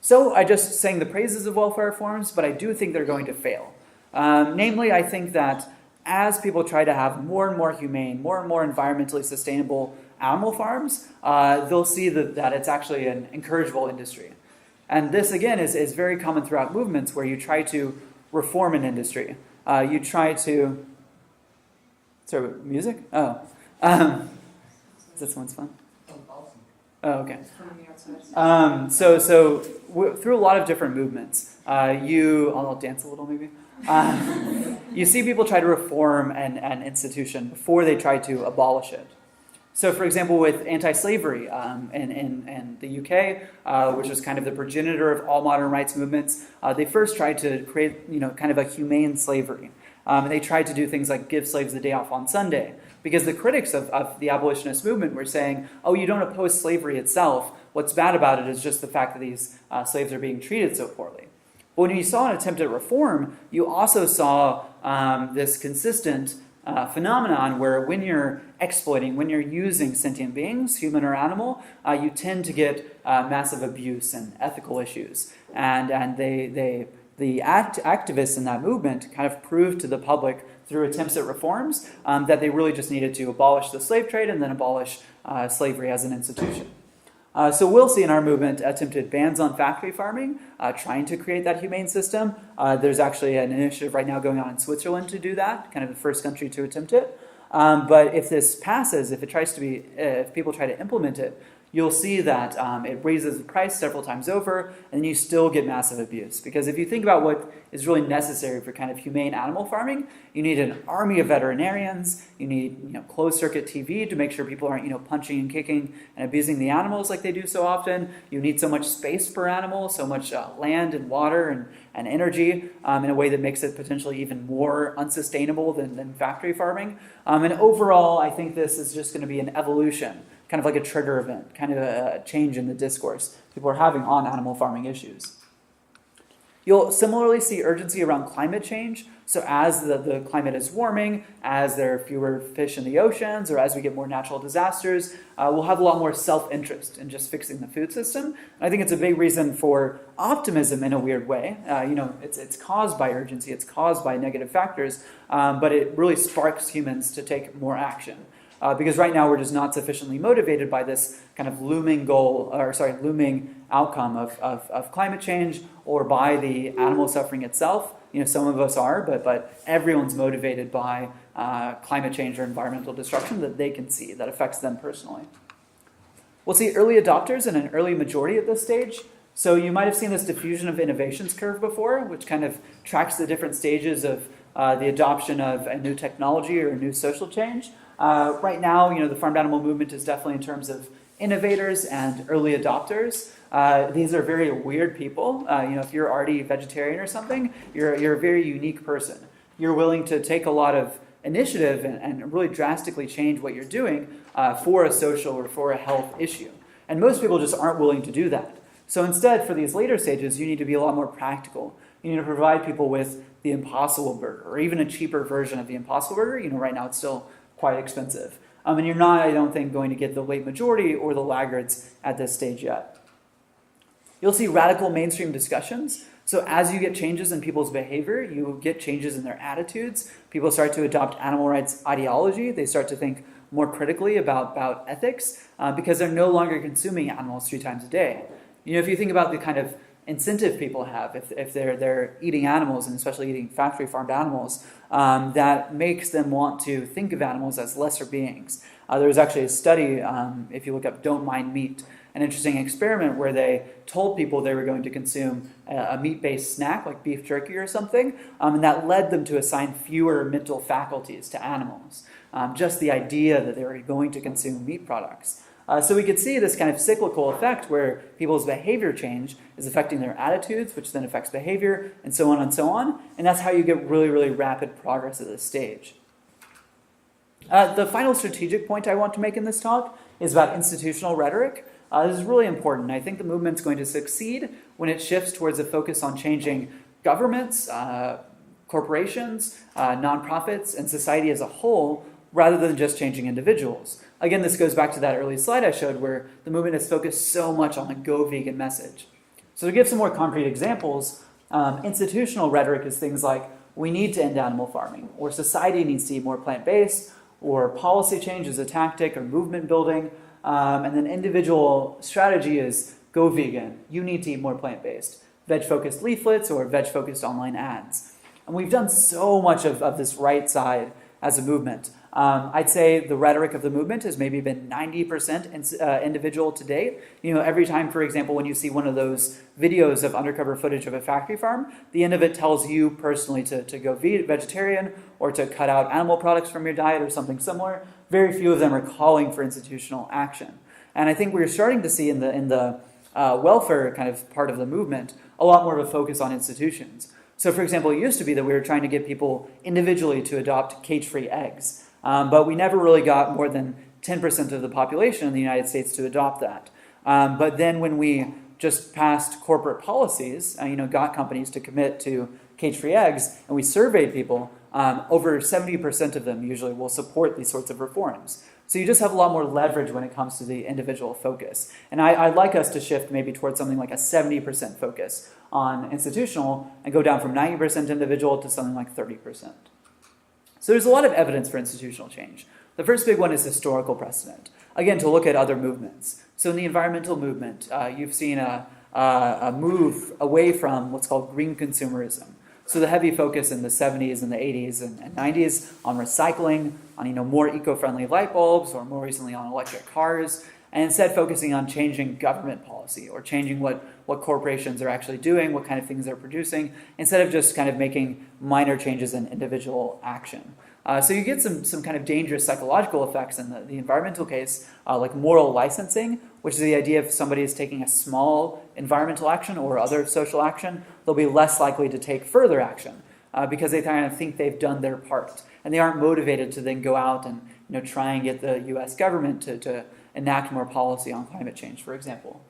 So I just sang the praises of welfare reforms, but I do think they're going to fail. Namely, I think that as people try to have more and more humane, more and more environmentally sustainable animal farms, they'll see that it's actually an encourageable industry. And this, again, is very common throughout movements where you try to reform an industry. You try to... Sorry, music? Oh. This one's fun. Oh, okay. So through a lot of different movements, I'll dance a little maybe. You see people try to reform an institution before they try to abolish it. So, for example, with anti-slavery in the UK, which was kind of the progenitor of all modern rights movements, they first tried to create, kind of a humane slavery. And they tried to do things like give slaves the day off on Sunday, because the critics of the abolitionist movement were saying, oh, you don't oppose slavery itself. What's bad about it is just the fact that these slaves are being treated so poorly. But when you saw an attempt at reform, you also saw this consistent phenomenon where when you're exploiting, when you're using sentient beings, human or animal, you tend to get massive abuse and ethical issues. And the activists in that movement kind of proved to the public through attempts at reforms that they really just needed to abolish the slave trade and then abolish slavery as an institution. So we'll see in our movement attempted bans on factory farming, trying to create that humane system. There's actually an initiative right now going on in Switzerland to do that, kind of the first country to attempt it. But if this passes, if people try to implement it, you'll see that it raises the price several times over, and then you still get massive abuse. Because if you think about what is really necessary for kind of humane animal farming, you need an army of veterinarians, you need closed-circuit TV to make sure people aren't punching and kicking and abusing the animals like they do so often. You need so much space per animal, so much land and water and energy in a way that makes it potentially even more unsustainable than factory farming. And overall, I think this is just going to be an evolution, kind of like a trigger event, kind of a change in the discourse people are having on animal farming issues. You'll similarly see urgency around climate change. So as the climate is warming, as there are fewer fish in the oceans, or as we get more natural disasters, we'll have a lot more self-interest in just fixing the food system. And I think it's a big reason for optimism in a weird way. It's caused by urgency, it's caused by negative factors, but it really sparks humans to take more action. Because right now we're just not sufficiently motivated by this kind of looming looming outcome of climate change, or by the animal suffering itself. Some of us are, but everyone's motivated by climate change or environmental destruction that they can see, that affects them personally. We'll see early adopters and an early majority at this stage. So you might have seen this diffusion of innovations curve before, which kind of tracks the different stages of the adoption of a new technology or a new social change. Right now, the farmed animal movement is definitely in terms of innovators and early adopters. These are very weird people. If you're already vegetarian or something, you're a very unique person. You're willing to take a lot of initiative and really drastically change what you're doing for a social or for a health issue. And most people just aren't willing to do that. So instead, for these later stages, you need to be a lot more practical. You need to provide people with the Impossible Burger, or even a cheaper version of the Impossible Burger. Right now it's still quite expensive. And you're not, I don't think, going to get the late majority or the laggards at this stage yet. You'll see radical mainstream discussions. So as you get changes in people's behavior, you get changes in their attitudes. People start to adopt animal rights ideology. They start to think more critically about ethics because they're no longer consuming animals 3 times a day. If you think about the kind of incentive people have, if they're eating animals, and especially eating factory farmed animals, that makes them want to think of animals as lesser beings. There was actually a study, if you look up Don't Mind Meat, an interesting experiment where they told people they were going to consume a meat-based snack like beef jerky or something, and that led them to assign fewer mental faculties to animals. Just the idea that they were going to consume meat products. So we could see this kind of cyclical effect where people's behavior change is affecting their attitudes, which then affects behavior, and so on and so on. And that's how you get really, really rapid progress at this stage. The final strategic point I want to make in this talk is about institutional rhetoric. This is really important. I think the movement's going to succeed when it shifts towards a focus on changing governments, corporations, nonprofits, and society as a whole, rather than just changing individuals. Again, this goes back to that early slide I showed where the movement is focused so much on the Go Vegan message. So to give some more concrete examples, institutional rhetoric is things like, we need to end animal farming, or society needs to eat more plant-based, or policy change is a tactic, or movement building. And then individual strategy is, go vegan, you need to eat more plant-based. Veg-focused leaflets or veg-focused online ads. And we've done so much of this right side as a movement. I'd say the rhetoric of the movement has maybe been 90% individual to date. Every time, for example, when you see one of those videos of undercover footage of a factory farm, the end of it tells you personally to go vegetarian or to cut out animal products from your diet or something similar. Very few of them are calling for institutional action. And I think we're starting to see in the welfare kind of part of the movement a lot more of a focus on institutions. So, for example, it used to be that we were trying to get people individually to adopt cage-free eggs. But we never really got more than 10% of the population in the United States to adopt that. But then when we just passed corporate policies, got companies to commit to cage-free eggs, and we surveyed people, over 70% of them usually will support these sorts of reforms. So you just have a lot more leverage when it comes to the individual focus. And I'd like us to shift maybe towards something like a 70% focus on institutional and go down from 90% individual to something like 30%. So there's a lot of evidence for institutional change. The first big one is historical precedent. Again, to look at other movements. So in the environmental movement, you've seen a move away from what's called green consumerism. So the heavy focus in the 70s and the 80s and 90s on recycling, on more eco-friendly light bulbs, or more recently on electric cars, and instead focusing on changing government policy or changing what corporations are actually doing, what kind of things they're producing, instead of just kind of making minor changes in individual action. So you get some kind of dangerous psychological effects in the environmental case, like moral licensing, which is the idea if somebody is taking a small environmental action or other social action, they'll be less likely to take further action because they kind of think they've done their part. And they aren't motivated to then go out and try and get the US government to enact more policy on climate change, for example.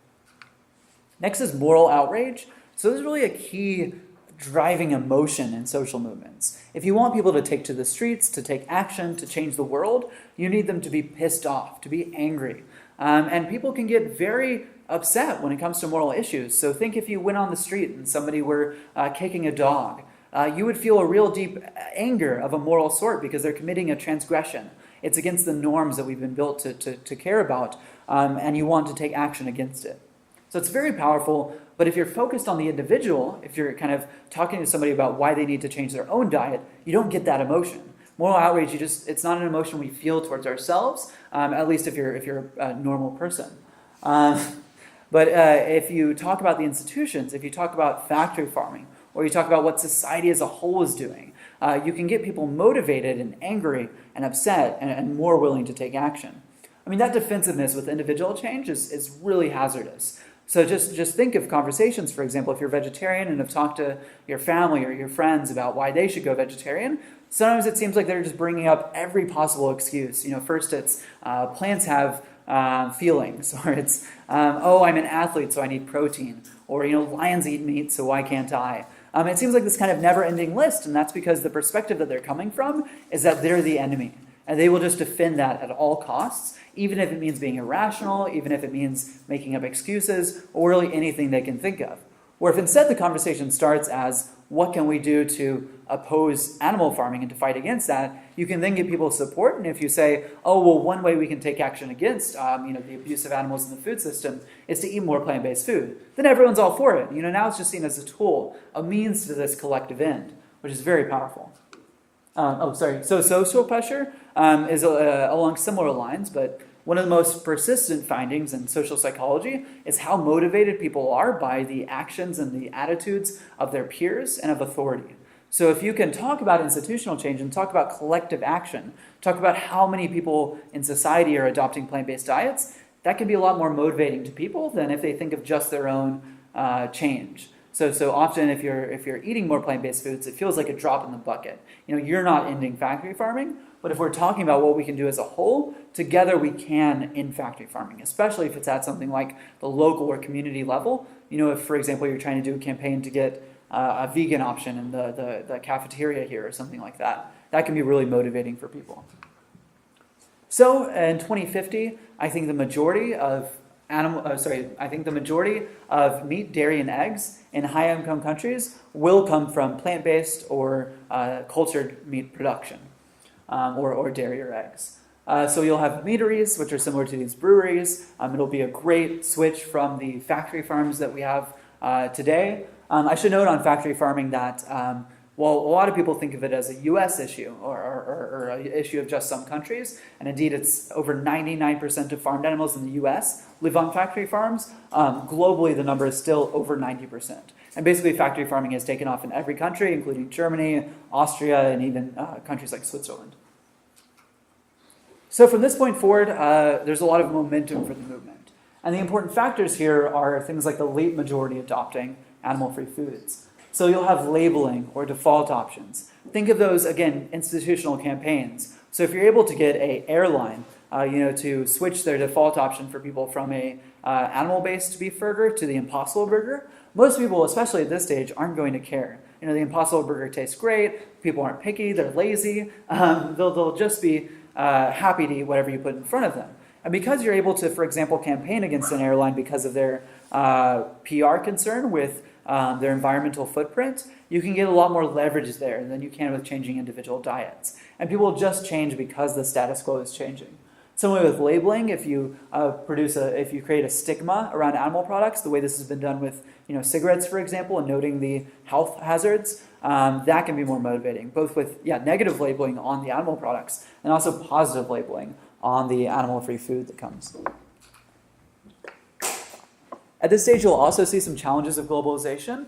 Next is moral outrage. So this is really a key driving emotion in social movements. If you want people to take to the streets, to take action, to change the world, you need them to be pissed off, to be angry. And people can get very upset when it comes to moral issues. So think if you went on the street and somebody were kicking a dog, you would feel a real deep anger of a moral sort because they're committing a transgression. It's against the norms that we've been built to care about, and you want to take action against it. So it's very powerful, but if you're focused on the individual, if you're kind of talking to somebody about why they need to change their own diet, you don't get that emotion. Moral outrage, it's not an emotion we feel towards ourselves, at least if you're a normal person. But if you talk about the institutions, if you talk about factory farming, or you talk about what society as a whole is doing, you can get people motivated and angry and upset and more willing to take action. I mean, that defensiveness with individual change is really hazardous. So just think of conversations, for example, if you're vegetarian and have talked to your family or your friends about why they should go vegetarian, sometimes it seems like they're just bringing up every possible excuse. First it's plants have feelings, or it's, I'm an athlete, so I need protein, or, lions eat meat, so why can't I? It seems like this kind of never-ending list, and that's because the perspective that they're coming from is that they're the enemy, and they will just defend that at all costs, even if it means being irrational, even if it means making up excuses, or really anything they can think of. Or if instead the conversation starts as, what can we do to oppose animal farming and to fight against that, you can then get people's support. And if you say, one way we can take action against the abuse of animals in the food system is to eat more plant-based food, then everyone's all for it. Now it's just seen as a tool, a means to this collective end, which is very powerful. So social pressure is along similar lines, but one of the most persistent findings in social psychology is how motivated people are by the actions and the attitudes of their peers and of authority. So if you can talk about institutional change and talk about collective action, talk about how many people in society are adopting plant-based diets, that can be a lot more motivating to people than if they think of just their own change. So often if you're eating more plant-based foods, it feels like a drop in the bucket. You're not ending factory farming, but if we're talking about what we can do as a whole, together we can end factory farming, especially if it's at something like the local or community level. If, for example, you're trying to do a campaign to get a vegan option in the cafeteria here or something like that, that can be really motivating for people. So in 2050, I think the majority of meat, dairy, and eggs in high-income countries will come from plant-based or cultured meat production, or dairy or eggs. So you'll have meateries, which are similar to these breweries. It'll be a great switch from the factory farms that we have today. I should note on factory farming that while a lot of people think of it as a U.S. issue or an issue of just some countries, and indeed it's over 99% of farmed animals in the U.S. live on factory farms, globally the number is still over 90%. And basically factory farming has taken off in every country, including Germany, Austria, and even countries like Switzerland. So from this point forward, there's a lot of momentum for the movement. And the important factors here are things like the late majority adopting animal-free foods. So you'll have labeling or default options. Think of those, again, institutional campaigns. So if you're able to get an airline, to switch their default option for people from a animal-based beef burger to the Impossible Burger, most people, especially at this stage, aren't going to care. The Impossible Burger tastes great. People aren't picky. They're lazy. They'll just be happy to eat whatever you put in front of them. And because you're able to, for example, campaign against an airline because of their PR concern with their environmental footprint, you can get a lot more leverage there than you can with changing individual diets. And people will just change because the status quo is changing. Similarly with labeling, if you create a stigma around animal products, the way this has been done with cigarettes, for example, and noting the health hazards, that can be more motivating, both with negative labeling on the animal products and also positive labeling on the animal-free food that comes. At this stage, you'll also see some challenges of globalization.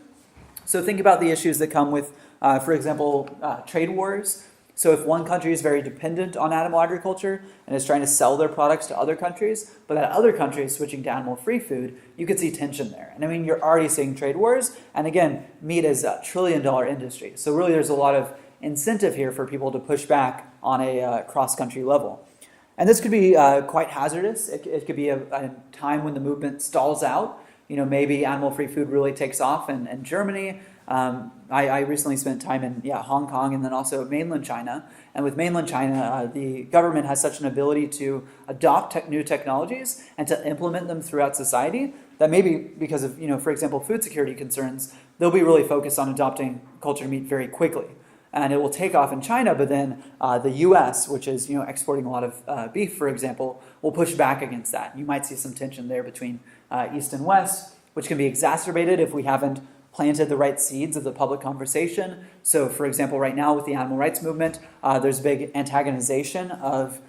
So think about the issues that come with, for example, trade wars. So if one country is very dependent on animal agriculture and is trying to sell their products to other countries, but that other country is switching to animal-free food, you could see tension there. And I mean, you're already seeing trade wars. And again, meat is a trillion-dollar industry. So really there's a lot of incentive here for people to push back on a cross-country level. And this could be quite hazardous. It could be a time when the movement stalls out. Maybe animal-free food really takes off in Germany. I recently spent time in Hong Kong and then also mainland China. And with mainland China, the government has such an ability to adopt new technologies and to implement them throughout society that maybe because of, for example, food security concerns, they'll be really focused on adopting cultured meat very quickly. and it will take off in China, but then the U.S., which is exporting a lot of beef, for example, will push back against that. You might see some tension there between East and West, which can be exacerbated if we haven't planted the right seeds of the public conversation. So, for example, right now with the animal rights movement, there's big antagonization of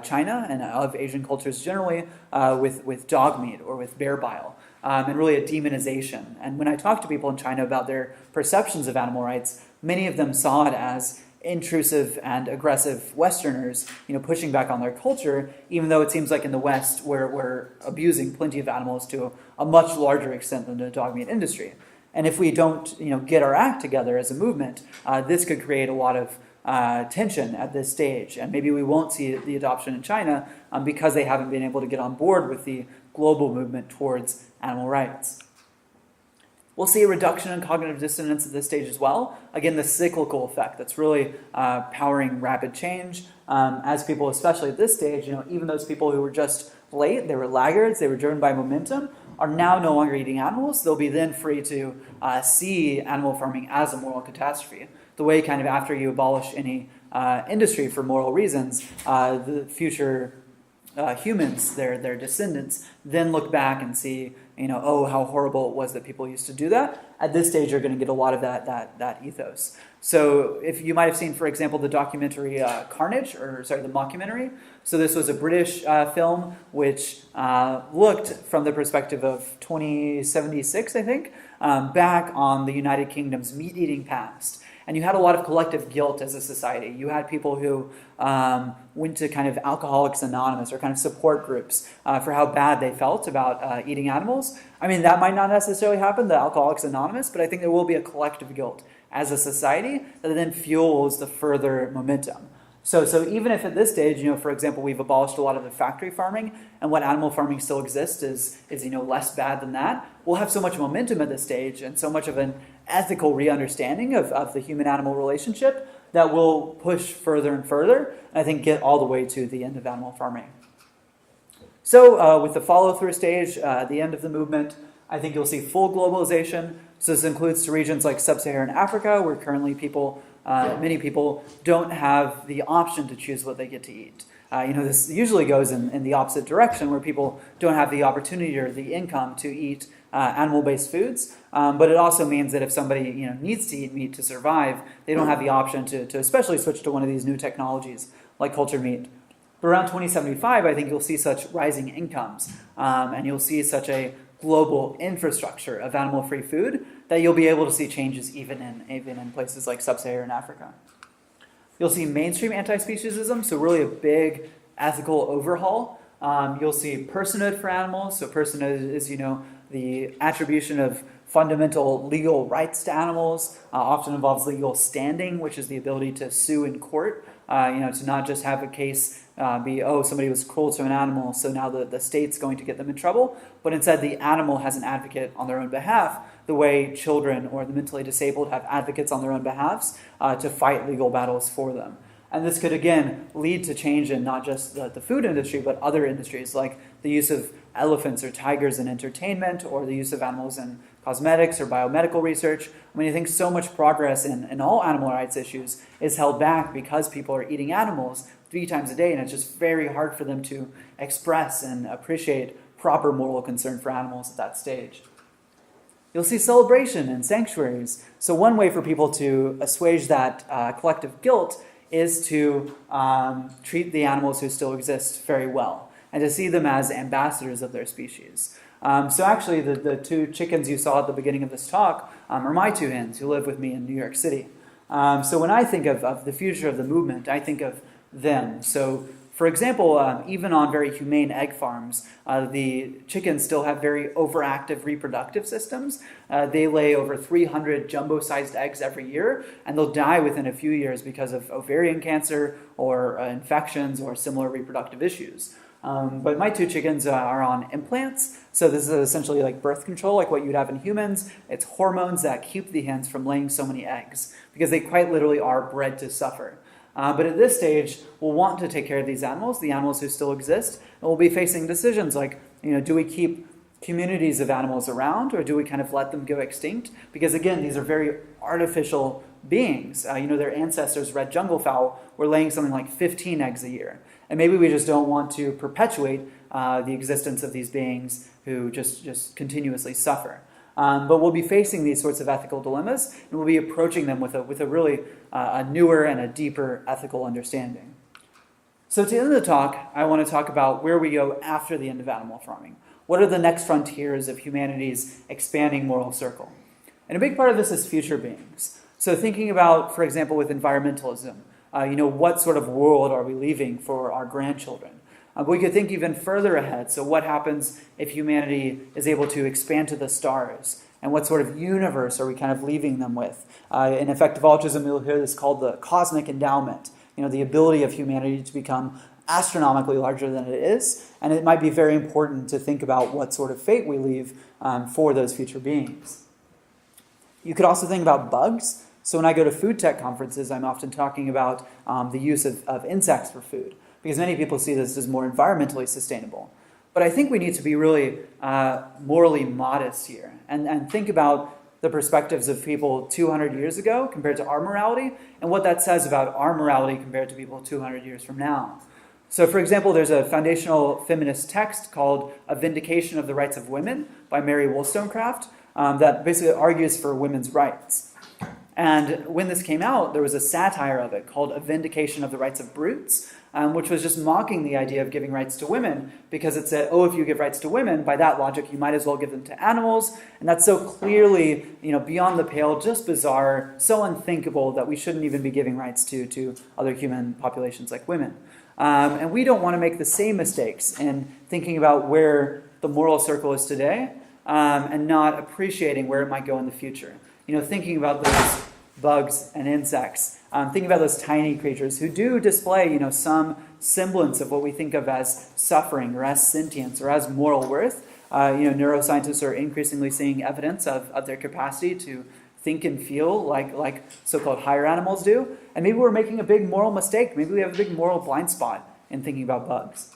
China and of Asian cultures generally with dog meat or with bear bile, and really a demonization. And when I talk to people in China about their perceptions of animal rights, many of them saw it as intrusive and aggressive Westerners, pushing back on their culture, even though it seems like in the West we're abusing plenty of animals to a much larger extent than the dog meat industry. And if we don't, get our act together as a movement, this could create a lot of tension at this stage. And maybe we won't see the adoption in China because they haven't been able to get on board with the global movement towards animal rights. We'll see a reduction in cognitive dissonance at this stage as well. Again, the cyclical effect that's really powering rapid change. As people, especially at this stage, even those people who were just late, they were laggards, they were driven by momentum, are now no longer eating animals. They'll be then free to see animal farming as a moral catastrophe. The way kind of after you abolish any industry for moral reasons, the future humans, their descendants, then look back and see, oh, how horrible it was that people used to do that. At this stage, you're going to get a lot of that ethos. So if you might have seen, for example, the documentary Carnage, the mockumentary. So this was a British film which looked from the perspective of 2076, I think, back on the United Kingdom's meat-eating past. And you had a lot of collective guilt as a society. You had people who went to kind of Alcoholics Anonymous or kind of support groups for how bad they felt about eating animals. I mean, that might not necessarily happen, the Alcoholics Anonymous, but I think there will be a collective guilt as a society that then fuels the further momentum. So even if at this stage, for example, we've abolished a lot of the factory farming, and what animal farming still exists is less bad than that, we'll have so much momentum at this stage and so much of an ethical re-understanding of the human-animal relationship that will push further and further, and I think get all the way to the end of animal farming. So with the follow-through stage, the end of the movement, I think you'll see full globalization. So this includes to regions like sub-Saharan Africa, where currently many people don't have the option to choose what they get to eat. This usually goes in the opposite direction, where people don't have the opportunity or the income to eat animal-based foods. But it also means that if somebody needs to eat meat to survive, they don't have the option to especially switch to one of these new technologies like cultured meat. But around 2075, I think you'll see such rising incomes, and you'll see such a global infrastructure of animal-free food that you'll be able to see changes even in places like sub-Saharan Africa. You'll see mainstream anti-speciesism, so really a big ethical overhaul. You'll see personhood for animals. So personhood is, the attribution of fundamental legal rights to animals. Often involves legal standing, which is the ability to sue in court. To not just have a case be, somebody was cruel to an animal, so now the state's going to get them in trouble, but instead the animal has an advocate on their own behalf, the way children or the mentally disabled have advocates on their own behalves to fight legal battles for them. And this could, again, lead to change in not just the food industry, but other industries, like the use of elephants or tigers in entertainment, or the use of animals in cosmetics or biomedical research. I mean, I think so much progress in all animal rights issues is held back because people are eating animals 3 times a day, and it's just very hard for them to express and appreciate proper moral concern for animals at that stage. You'll see celebration in sanctuaries. So one way for people to assuage that collective guilt is to treat the animals who still exist very well, and to see them as ambassadors of their species. So actually, the 2 chickens you saw at the beginning of this talk are my 2 hens who live with me in New York City. So when I think of the future of the movement, I think of them. So, for example, even on very humane egg farms, the chickens still have very overactive reproductive systems. They lay over 300 jumbo-sized eggs every year, and they'll die within a few years because of ovarian cancer or infections or similar reproductive issues. But my 2 chickens are on implants, so this is essentially like birth control, like what you'd have in humans. It's hormones that keep the hens from laying so many eggs, because they quite literally are bred to suffer. But at this stage, we'll want to take care of these animals, the animals who still exist, and we'll be facing decisions like, do we keep communities of animals around, or do we kind of let them go extinct? Because again, these are very artificial beings. Their ancestors, red junglefowl, were laying something like 15 eggs a year. And maybe we just don't want to perpetuate the existence of these beings who just continuously suffer. But we'll be facing these sorts of ethical dilemmas, and we'll be approaching them with a really a newer and a deeper ethical understanding. So to end the talk, I want to talk about where we go after the end of animal farming. What are the next frontiers of humanity's expanding moral circle? And a big part of this is future beings. So thinking about, for example, with environmentalism, what sort of world are we leaving for our grandchildren? But we could think even further ahead. So what happens if humanity is able to expand to the stars? And what sort of universe are we kind of leaving them with? In effective altruism, you'll hear this called the cosmic endowment. The ability of humanity to become astronomically larger than it is. And it might be very important to think about what sort of fate we leave for those future beings. You could also think about bugs. So when I go to food tech conferences, I'm often talking about the use of insects for food, because many people see this as more environmentally sustainable. But I think we need to be really morally modest here and think about the perspectives of people 200 years ago compared to our morality, and what that says about our morality compared to people 200 years from now. So, for example, there's a foundational feminist text called A Vindication of the Rights of Women by Mary Wollstonecraft that basically argues for women's rights. And when this came out, there was a satire of it called A Vindication of the Rights of Brutes, which was just mocking the idea of giving rights to women, because it said, if you give rights to women, by that logic, you might as well give them to animals. And that's so clearly, beyond the pale, just bizarre, so unthinkable that we shouldn't even be giving rights to other human populations like women. And we don't want to make the same mistakes in thinking about where the moral circle is today and not appreciating where it might go in the future. Thinking about those bugs and insects, thinking about those tiny creatures who do display, some semblance of what we think of as suffering or as sentience or as moral worth. Neuroscientists are increasingly seeing evidence of their capacity to think and feel like so-called higher animals do. And maybe we're making a big moral mistake. Maybe we have a big moral blind spot in thinking about bugs.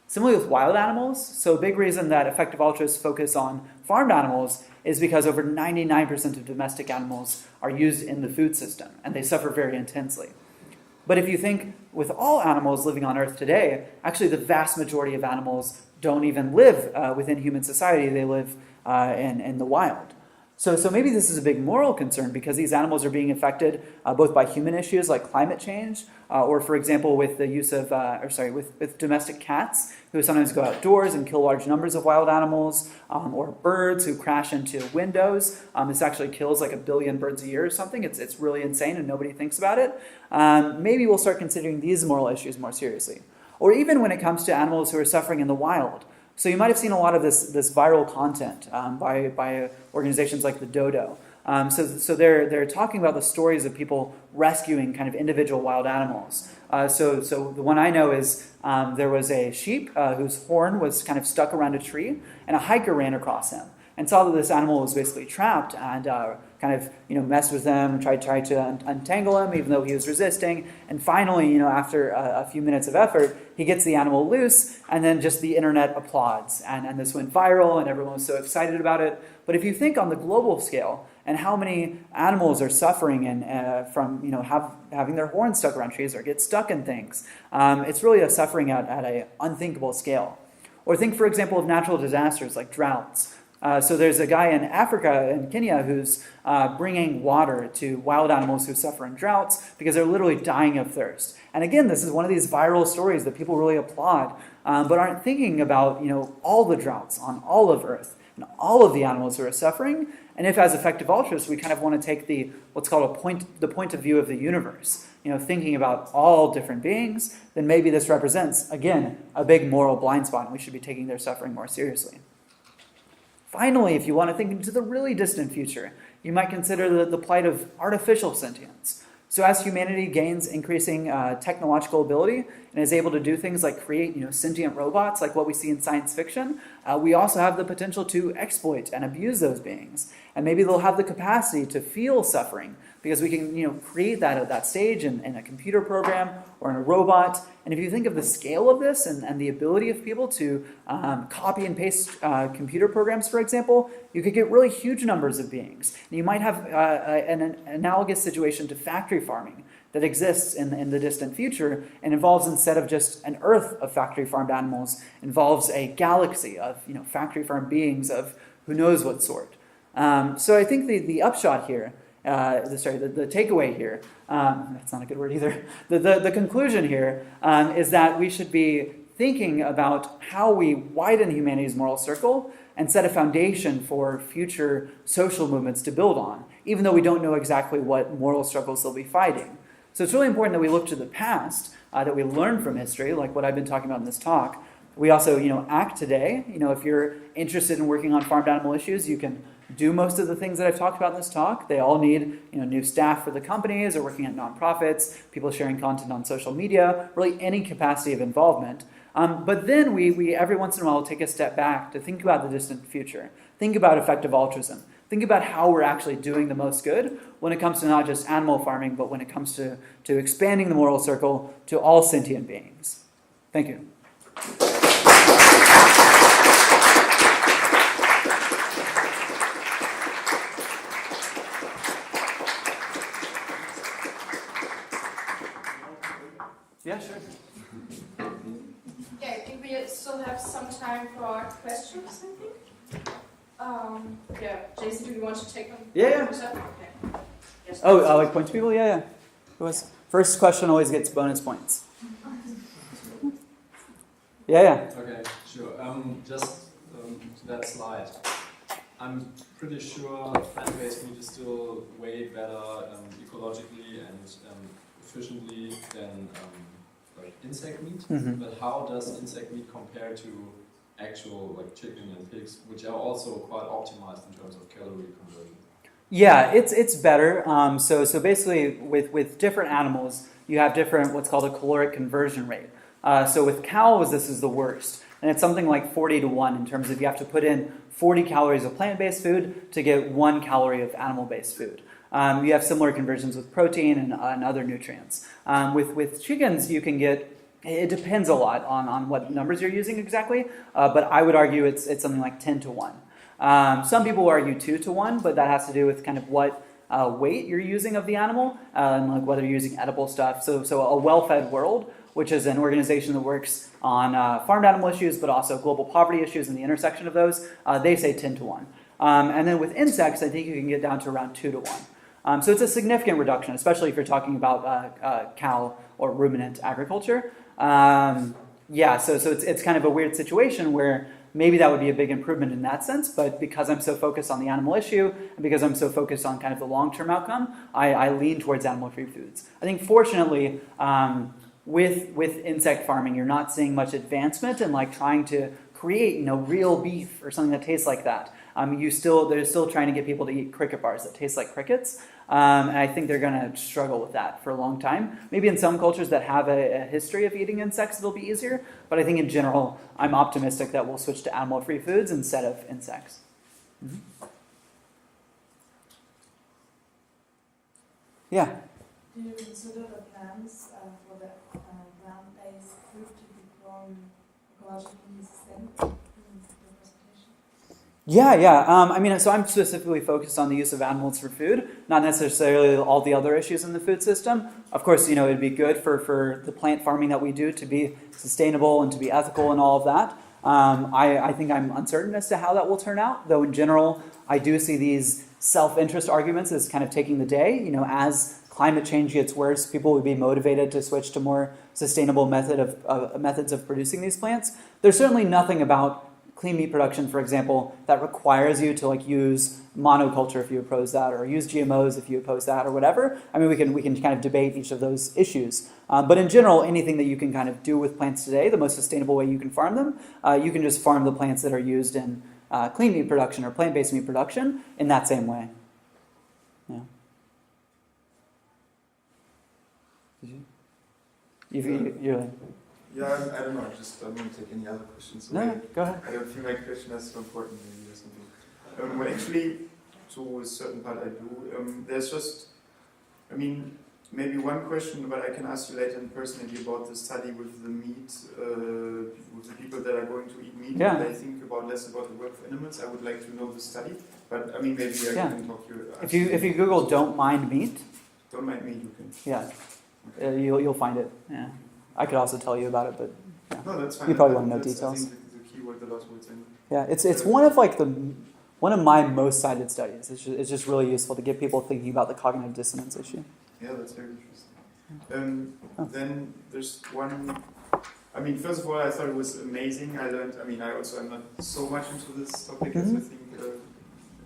Similarly with wild animals, so a big reason that effective altruists focus on farmed animals is because over 99% of domestic animals are used in the food system, and they suffer very intensely. But if you think with all animals living on Earth today, actually the vast majority of animals don't even live within human society. They live in the wild. So maybe this is a big moral concern because these animals are being affected both by human issues like climate change, or for example with the use of, with domestic cats who sometimes go outdoors and kill large numbers of wild animals, or birds who crash into windows. This actually kills like 1 billion birds a year or something. It's really insane and nobody thinks about it. Maybe we'll start considering these moral issues more seriously. Or even when it comes to animals who are suffering in the wild. So you might have seen a lot of this viral content by organizations like the Dodo. So they're talking about the stories of people rescuing kind of individual wild animals. So the one I know is there was a sheep whose horn was kind of stuck around a tree, and a hiker ran across him and saw that this animal was basically trapped and kind of messed with him, tried to untangle him even though he was resisting, and finally after a few minutes of effort he gets the animal loose, and then just the internet applauds, and this went viral and everyone was so excited about it. But if you think on the global scale and how many animals are suffering from having their horns stuck around trees or get stuck in things, it's really a suffering at an unthinkable scale. Or think, for example, of natural disasters like droughts. So there's a guy in Africa, in Kenya, who's bringing water to wild animals who suffer in droughts because they're literally dying of thirst. And again, this is one of these viral stories that people really applaud, but aren't thinking about all the droughts on all of Earth and all of the animals who are suffering. And if, as effective altruists, we kind of want to take what's called the point of view of the universe, thinking about all different beings, then maybe this represents, again, a big moral blind spot, and we should be taking their suffering more seriously. Finally, if you want to think into the really distant future, you might consider the plight of artificial sentience. So as humanity gains increasing technological ability, and is able to do things like create, sentient robots like what we see in science fiction, we also have the potential to exploit and abuse those beings. And maybe they'll have the capacity to feel suffering because we can, create that at that stage in a computer program or in a robot. And if you think of the scale of this and the ability of people to copy and paste computer programs, for example, you could get really huge numbers of beings. And you might have an analogous situation to factory farming that exists in the distant future and involves, instead of just an earth of factory farmed animals, involves a galaxy of factory farmed beings of who knows what sort. So I think the upshot here, the takeaway here, that's not a good word either, the conclusion here is that we should be thinking about how we widen humanity's moral circle and set a foundation for future social movements to build on, even though we don't know exactly what moral struggles they'll be fighting. So it's really important that we look to the past, that we learn from history, like what I've been talking about in this talk. We also, act today. If you're interested in working on farmed animal issues, you can do most of the things that I've talked about in this talk. They all need, new staff for the companies or working at nonprofits, people sharing content on social media, really any capacity of involvement. But then we every once in a while take a step back to think about the distant future. Think about effective altruism. Think about how we're actually doing the most good when it comes to not just animal farming, but when it comes to expanding the moral circle to all sentient beings. Thank you. Yeah, sure. Yeah, I think we still have some time for questions, I think. Jacy, do you want to take them? Yeah. Okay. Yes, Like point to people? Yeah. Who was first question always gets bonus points. Yeah. Okay, sure. Just to that slide. I'm pretty sure plant-based meat is still way better ecologically and efficiently than like insect meat. Mm-hmm. But how does insect meat compare to actual like chicken and pigs, which are also quite optimized in terms of calorie conversion? Yeah, it's better. So basically, with different animals, you have different what's called a caloric conversion rate. So with cows, this is the worst, and it's something like 40-1 in terms of you have to put in 40 calories of plant-based food to get 1 calorie of animal-based food. You have similar conversions with protein and other nutrients. With chickens, you can get. It depends a lot on what numbers you're using exactly, but I would argue it's something like 10-1. Some people argue 2-1, but that has to do with kind of what weight you're using of the animal and like whether you're using edible stuff. So a well-fed world, which is an organization that works on farmed animal issues, but also global poverty issues and the intersection of those, they say 10-1. And then with insects, I think you can get down to around 2-1. So it's a significant reduction, especially if you're talking about cow or ruminant agriculture. So it's kind of a weird situation where maybe that would be a big improvement in that sense, but because I'm so focused on the animal issue, and because I'm so focused on kind of the long-term outcome, I lean towards animal-free foods. I think fortunately, with insect farming, you're not seeing much advancement in like trying to create, real beef or something that tastes like that. They're still trying to get people to eat cricket bars that taste like crickets. And I think they're going to struggle with that for a long time. Maybe in some cultures that have a history of eating insects, it'll be easier. But I think in general, I'm optimistic that we'll switch to animal-free foods instead of insects. Mm-hmm. Yeah? Do you consider the plans for the plant-based food to be grown ecologically sustainable in the presentation? Yeah. So I'm specifically focused on the use of animals for food, not necessarily all the other issues in the food system. Of course, it'd be good for the plant farming that we do to be sustainable and to be ethical and all of that. I think I'm uncertain as to how that will turn out, though in general, I do see these self-interest arguments as kind of taking the day. As climate change gets worse, people would be motivated to switch to more sustainable methods of producing these plants. There's certainly nothing about clean meat production, for example, that requires you to use monoculture if you oppose that, or use GMOs if you oppose that, or whatever. I mean, we can kind of debate each of those issues. But in general, anything that you can kind of do with plants today, the most sustainable way you can farm them, you can just farm the plants that are used in clean meat production or plant-based meat production in that same way. Yeah. Did you? You're Yeah, I don't know. I just don't want to take any other questions. No, go ahead. I don't feel my question as so important maybe or something. Well, actually, to a certain part I do. There's just, I mean, maybe one question, but I can ask you later personally about the study with the meat, with the people that are going to eat meat. Yeah. And I think less about the work of animals. I would like to know the study, but I mean, maybe I can talk you. If you Google "don't mind meat," don't mind meat, you can. Yeah, you'll find it. Yeah, I could also tell you about it, but yeah. No, that's fine. You probably want to know details. I think the key word, the last words. Yeah, it's one of my most cited studies. It's just really useful to get people thinking about the cognitive dissonance issue. Yeah, that's very interesting. Then there's one. I mean, first of all, I thought it was amazing. I learned. I mean, I also am not so much into this topic as I think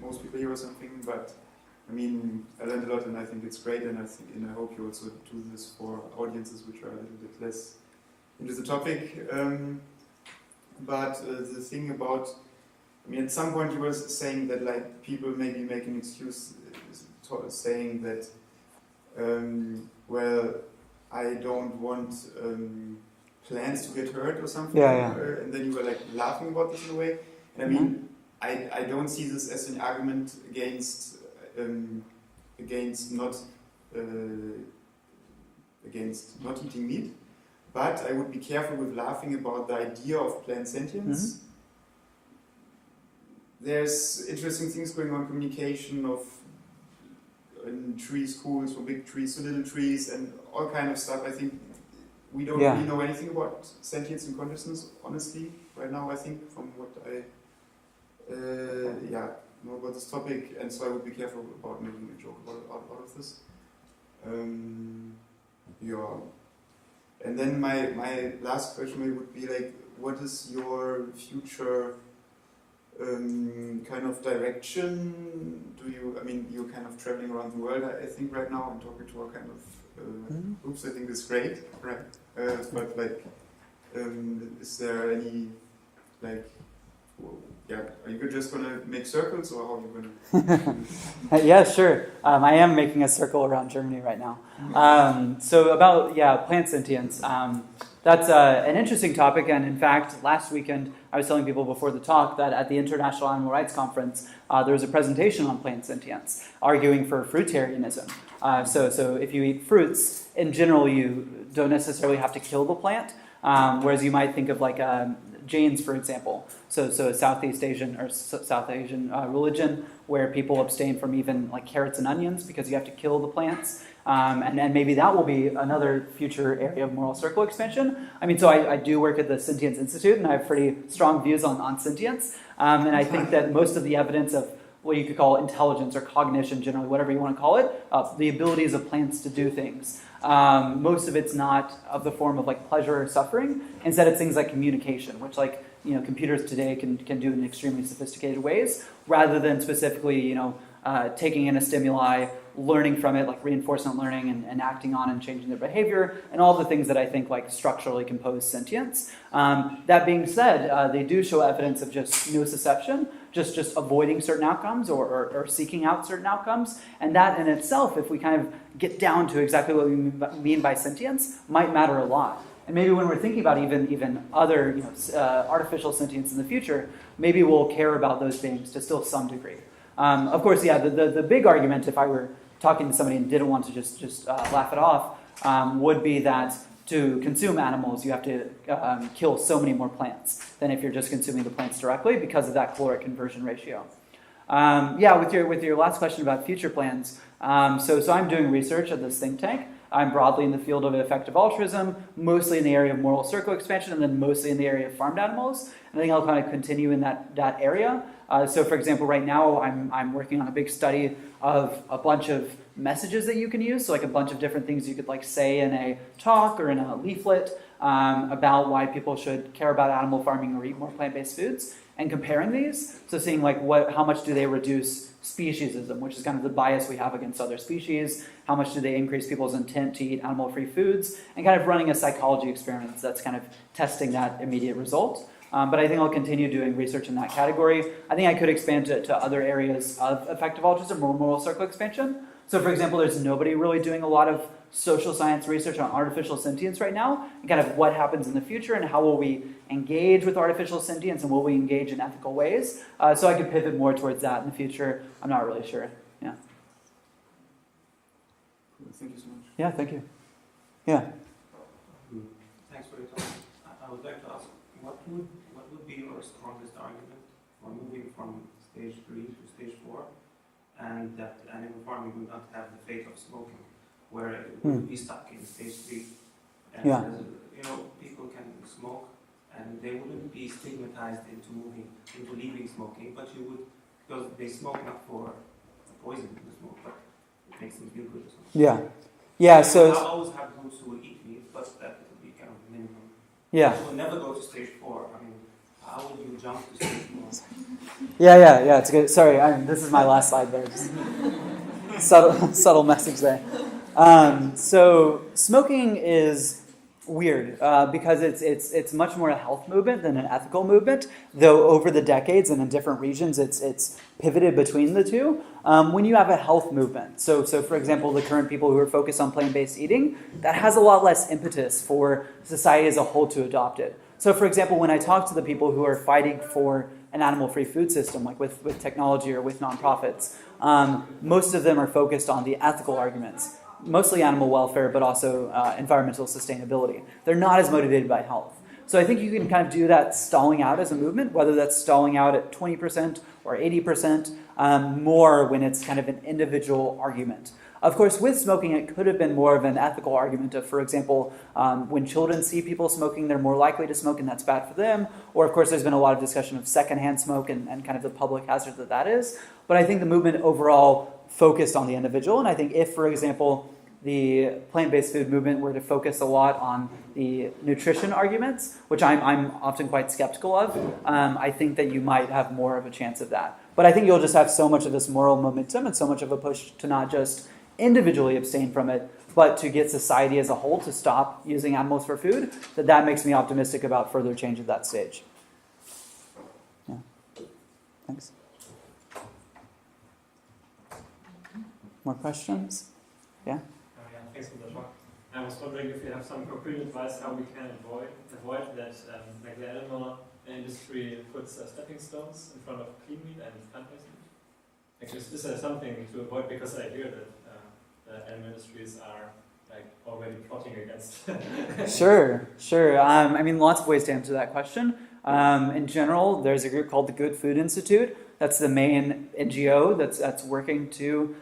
most people here or something. But I mean, I learned a lot, and I think it's great. And I hope you also do this for audiences which are a little bit less into the topic. But the thing about, I mean, at some point you were saying that like people maybe make an excuse, saying that, well, I don't want plants to get hurt or something. Yeah. And then you were like laughing about this in a way. And I mean, I don't see this as an argument against not eating meat. But I would be careful with laughing about the idea of plant sentience. There's interesting things going on, communication of in tree schools, from big trees to little trees, and all kind of stuff. I think we don't really know anything about sentience and consciousness, honestly, right now, I think, from what I know about this topic, and so I would be careful about making a joke out of this. And then my last question maybe would be like, what is your future kind of direction? I mean, you're kind of traveling around the world, I think, right now, and talking to all kind of groups. I think is great, right? But like, is there any like, are you just gonna make circles, or how are you gonna? Yeah, sure. I am making a circle around Germany right now. So about plant sentience. That's an interesting topic, and in fact, last weekend I was telling people before the talk that at the International Animal Rights Conference there was a presentation on plant sentience, arguing for fruitarianism. So if you eat fruits, in general, you don't necessarily have to kill the plant, whereas you might think of like Jains, for example. So Southeast Asian religion where people abstain from even like carrots and onions because you have to kill the plants. And then maybe that will be another future area of moral circle expansion. I mean, so I do work at the Sentience Institute, and I have pretty strong views on sentience. And I think that most of the evidence of what you could call intelligence or cognition, generally, whatever you want to call it, the abilities of plants to do things. Most of it's not of the form of like pleasure or suffering. Instead, it's things like communication, which computers today can do in extremely sophisticated ways, rather than specifically taking in a stimuli, learning from it, like reinforcement learning, and acting on and changing their behavior, and all the things that I think like structurally compose sentience. That being said, they do show evidence of just nociception, just avoiding certain outcomes or seeking out certain outcomes. And that in itself, if we kind of get down to exactly what we mean by sentience, might matter a lot. And maybe when we're thinking about even other artificial sentience in the future, maybe we'll care about those things to still some degree. Of course, the big argument, if I were talking to somebody and didn't want to just laugh it off, would be that to consume animals, you have to kill so many more plants than if you're just consuming the plants directly because of that caloric conversion ratio. With your last question about future plans, so I'm doing research at this think tank. I'm broadly in the field of effective altruism, mostly in the area of moral circle expansion, and then mostly in the area of farmed animals. And I think I'll kind of continue in that area. So, for example, right now I'm working on a big study of a bunch of messages that you can use. So, like a bunch of different things you could like say in a talk or in a leaflet about why people should care about animal farming or eat more plant-based foods, and comparing these. So, seeing like how much do they reduce speciesism, which is kind of the bias we have against other species. How much do they increase people's intent to eat animal-free foods? And kind of running a psychology experiment that's kind of testing that immediate result. But I think I'll continue doing research in that category. I think I could expand to other areas of effective altruism or moral circle expansion. So, for example, there's nobody really doing a lot of social science research on artificial sentience right now, and kind of what happens in the future, and how will we engage with artificial sentience, and will we engage in ethical ways. So I could pivot more towards that in the future. I'm not really sure. Yeah. Thank you so much. Yeah, thank you. Yeah. Thanks for your talk. I would like to ask, what would be your strongest argument for moving from stage 3 to stage 4, and that animal farming would not have the fate of smoking, where it would be stuck in stage 3? And Yeah. People can smoke, and they wouldn't be stigmatized into leaving smoking, but you would, because they smoke not for the poison in the smoke, but it makes them feel good or something. Yeah. Yeah, I so... always have groups who will eat meat, but that would be kind of minimum. Yeah. You will never go to stage 4. I mean, how would you jump to stage 4? Yeah, it's good. Sorry, this is my last slide there. Just subtle message there. So smoking is weird because it's much more a health movement than an ethical movement, though over the decades and in different regions it's pivoted between the two. When you have a health movement, so for example, the current people who are focused on plant-based eating, that has a lot less impetus for society as a whole to adopt it. So for example, when I talk to the people who are fighting for an animal-free food system, like with technology or with nonprofits, most of them are focused on the ethical arguments. Mostly animal welfare, but also environmental sustainability. They're not as motivated by health. So I think you can kind of do that stalling out as a movement, whether that's stalling out at 20% or 80%, more when it's kind of an individual argument. Of course, with smoking, it could have been more of an ethical argument of, for example, when children see people smoking, they're more likely to smoke and that's bad for them. Or, of course, there's been a lot of discussion of secondhand smoke and kind of the public hazard that is. But I think the movement overall focused on the individual. And I think if, for example, the plant-based food movement were to focus a lot on the nutrition arguments, which I'm often quite skeptical of, I think that you might have more of a chance of that. But I think you'll just have so much of this moral momentum and so much of a push to not just individually abstain from it, but to get society as a whole to stop using animals for food, that makes me optimistic about further change at that stage. Yeah. Thanks. More questions? Yeah? Thanks for the talk. I was wondering if you have some concrete advice how we can avoid that like the animal industry puts stepping stones in front of clean meat and plant-based meat. Like is this something to avoid, because I hear that the animal industries are like already plotting against. Sure. I mean, lots of ways to answer that question. In general, there's a group called the Good Food Institute. That's the main NGO that's working to.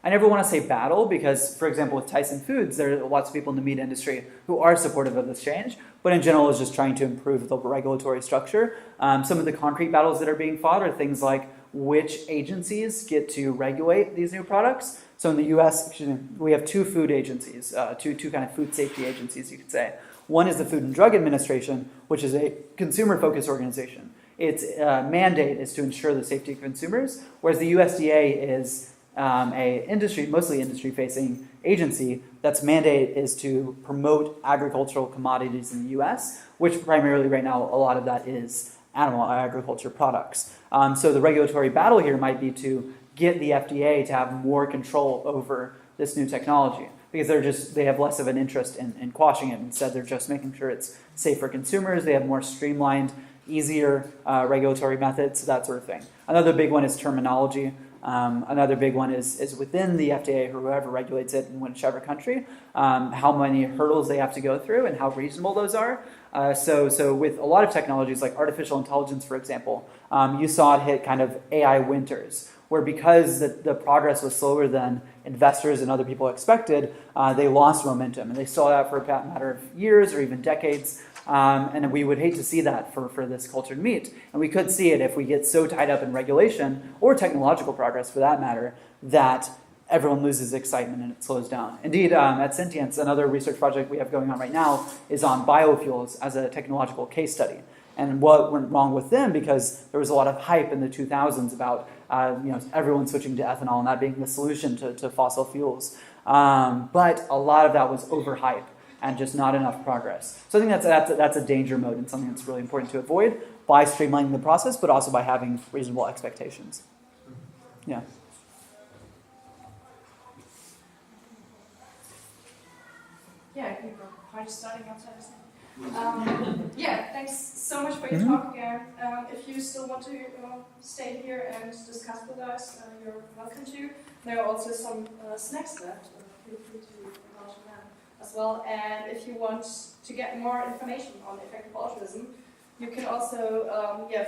I never want to say battle because, for example, with Tyson Foods, there are lots of people in the meat industry who are supportive of this change, but in general is just trying to improve the regulatory structure. Some of the concrete battles that are being fought are things like which agencies get to regulate these new products. So in the U.S., we have two food agencies, two kind of food safety agencies, you could say. One is the Food and Drug Administration, which is a consumer-focused organization. Its mandate is to ensure the safety of consumers, whereas the USDA is mostly industry-facing agency that's mandate is to promote agricultural commodities in the U.S., which primarily right now a lot of that is animal agriculture products. So the regulatory battle here might be to get the FDA to have more control over this new technology because they have less of an interest in quashing it. Instead, they're just making sure it's safe for consumers. They have more streamlined, easier regulatory methods, that sort of thing. Another big one is terminology. Another big one is within the FDA, or whoever regulates it in whichever country, how many hurdles they have to go through and how reasonable those are. So with a lot of technologies like artificial intelligence, for example, you saw it hit kind of AI winters, where because the progress was slower than investors and other people expected, they lost momentum. And they saw that for a matter of years or even decades. And we would hate to see that for this cultured meat. And we could see it if we get so tied up in regulation, or technological progress for that matter, that everyone loses excitement and it slows down. Indeed, at Sentience, another research project we have going on right now is on biofuels as a technological case study. And what went wrong with them, because there was a lot of hype in the 2000s about everyone switching to ethanol and that being the solution to fossil fuels. But a lot of that was overhyped and just not enough progress. So I think that's a danger mode and something that's really important to avoid by streamlining the process, but also by having reasonable expectations. Yeah. yeah, we were party starting outside or something. Yeah, thanks so much for your talk again. If you still want to stay here and discuss with us, you're welcome to. There are also some snacks left. Feel free to indulge in them as well. And if you want to get more information on effective altruism, you can also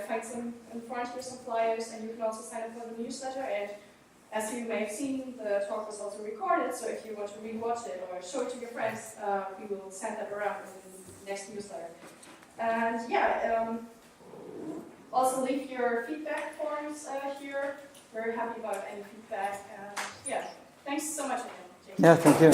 find some in front here, some flyers, and you can also sign up for the newsletter. And as you may have seen, the talk was also recorded, so if you want to rewatch it or show it to your friends, we will send that around in the next newsletter. And also leave your feedback forms here. Very happy about any feedback. And thanks so much again, Jacy. Yeah, thank you.